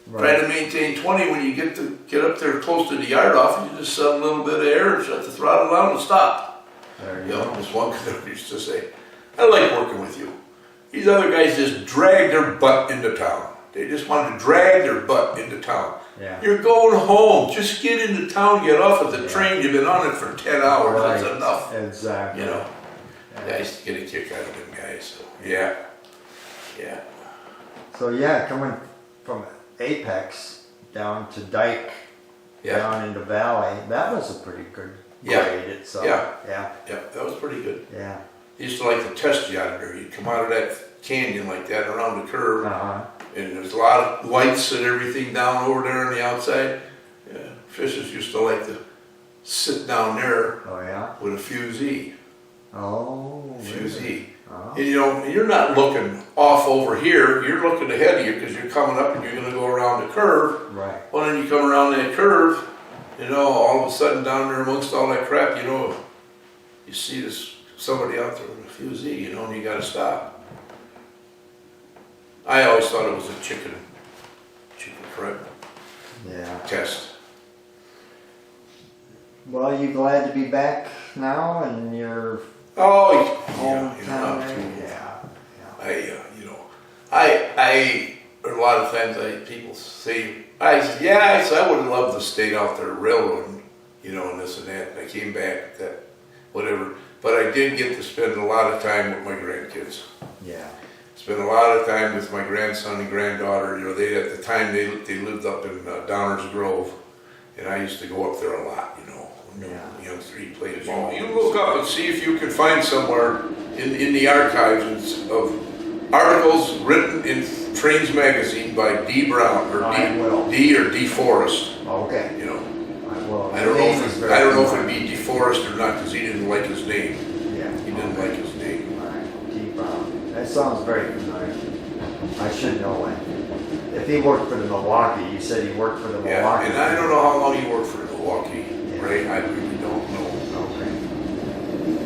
Right. Try to maintain 20. When you get up there close to the yard off, you just set a little bit of air and shut the throttle down and stop. There you go. This one guy used to say, I like working with you. These other guys just drag their butt into town. They just want to drag their butt into town. Yeah. You're going home. Just get into town, get off of the train. You've been on it for 10 hours. Right. That's enough. Exactly. Yeah. Yeah. I used to get a kick out of them guys. So, yeah. So yeah, coming from Apex down to Dyke, down into Valley, that was a pretty good grade itself. Yeah, that was pretty good. Yeah. I used to like to test you out of there. You'd come out of that canyon like that around the curve, and there's a lot of lights and everything down over there on the outside. Yeah. Fishers used to like to sit down there Oh yeah. with a fusee. Oh. Fusee. Really? Oh. And you're not looking off over here. You're looking ahead of you, because you're coming up and you're going to go around the curve. Right. Well, then you come around that curve, all of a sudden down there amongst all that crap, you see somebody out there with a fusee, and you got to stop. I always thought it was a chicken prep test. Well, you glad to be back now in your Oh, hometown? I a lot of times people say, I would have loved to stay out there railroading, and this and that. And I came back, whatever. But I did get to spend a lot of time with my grandkids. Yeah. Spent a lot of time with my grandson and granddaughter. They at the time they lived up in Downers Grove, and I used to go up there a lot. Youngster, he played ball. You look up and see if you can find somewhere in the archives of articles written in Trains Magazine by D. Brown or D. Forrest. Okay. I will. I don't know if it'd be D. Forrest or not, because he didn't like his name. Yeah. He didn't like his name. All right. D. Brown. That sounds very familiar. I should know it. If he worked for the Milwaukee, you said he worked for the Milwaukee. And I don't know how long he worked for Milwaukee. Right, I really don't know. Okay.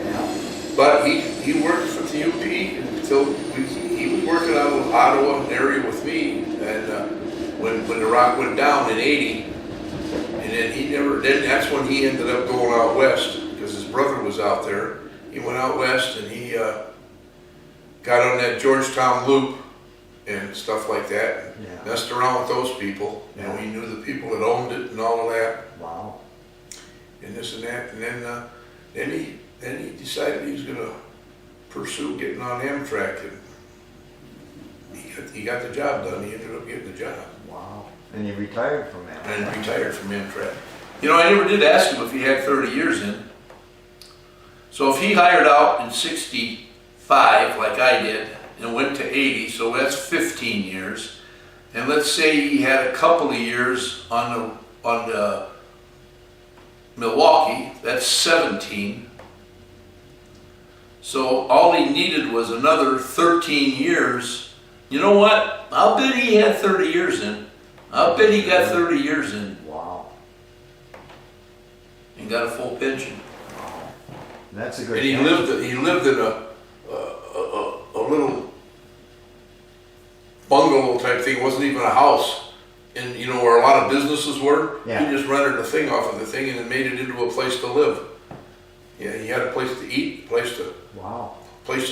Yeah. But he worked for the UP until he was working out of Ottawa area with me, and when the rock went down in '80, and then that's when he ended up going out west, because his brother was out there. He went out west, and he got on that Georgetown loop and stuff like that. Yeah. Messed around with those people. He knew the people that owned it and all of that. Wow. And this and that, and then he decided he was going to pursue getting on Amtrak, and he got the job done. He ended up getting the job. Wow. And he retired from that. And retired from Amtrak. I never did ask him if he had 30 years in. So if he hired out in 65, like I did, and went to 80, so that's 15 years. And let's say he had a couple of years on the Milwaukee, that's 17. So all he needed was another 13 years. You know what? I'll bet he had 30 years in. I'll bet he got 30 years in. Wow. And got a full pension. Wow. That's a good. And he lived in a little bungalow type thing. It wasn't even a house. And where a lot of businesses were, yeah. He just rented the thing off of the thing and then made it into a place to live. Yeah, he had a place to eat, place to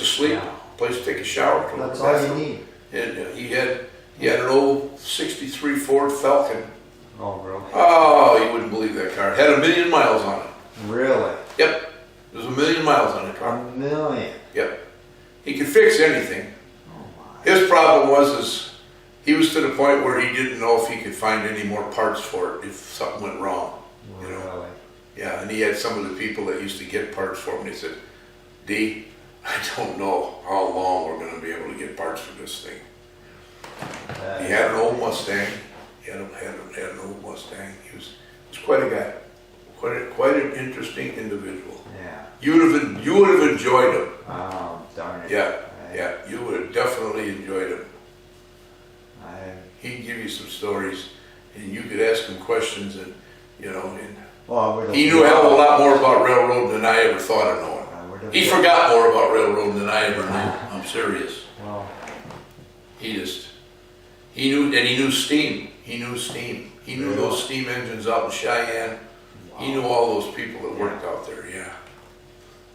sleep, place to take a shower. That's all you need. And he had an old '63 Ford Falcon. Oh, really? Oh, you wouldn't believe that car. It had 1 million miles on it. Really? Yep. There's 1 million miles on the car. 1 million? Yep. He could fix anything. Oh my. His problem was he was to the point where he didn't know if he could find any more parts for it if something went wrong. You know? Really? Yeah, and he had some of the people that used to get parts for him. They said, D, I don't know how long we're going to be able to get parts for this thing. He had an old Mustang. He had an old Mustang. He was quite a guy. Quite an interesting individual. Yeah. You would have enjoyed him. Oh, darn it. Yeah, yeah. You would have definitely enjoyed him. He'd give you some stories, and you could ask him questions, and you know. And well, he knew a hell of a lot more about railroad than I ever thought of knowing. He forgot more about railroad than I ever knew. I'm serious. Well, He knew, and he knew steam. He knew steam. He knew those steam engines out in Cheyenne. Wow. He knew all those people that worked out there. Yeah,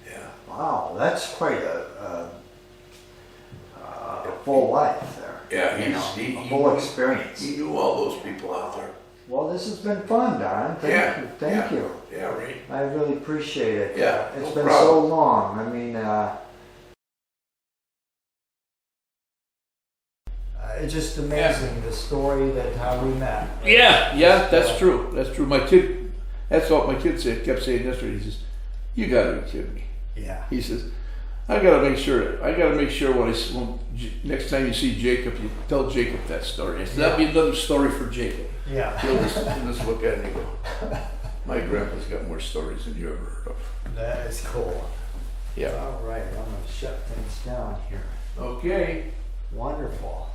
yeah. Wow, that's quite a full life there. Yeah, a full experience. He knew all those people out there. Well, this has been fun, Don. Thank you. Yeah, right. I really appreciate it. Yeah, it's no been problem. so long. I mean, it's just amazing the story that how we met. Yeah, that's true. That's true. My kid, that's what my kid kept saying yesterday. He says, "You gotta be kidding me." Yeah. He says, I gotta make sure when next time you see Jacob, you tell Jacob that story. I said, that'll be another story for Jacob. Yeah. He'll just look at it and go, my grandpa's got more stories than you ever heard of. That is cool. Yeah. All right, I'm gonna shut things down here. Okay. Wonderful.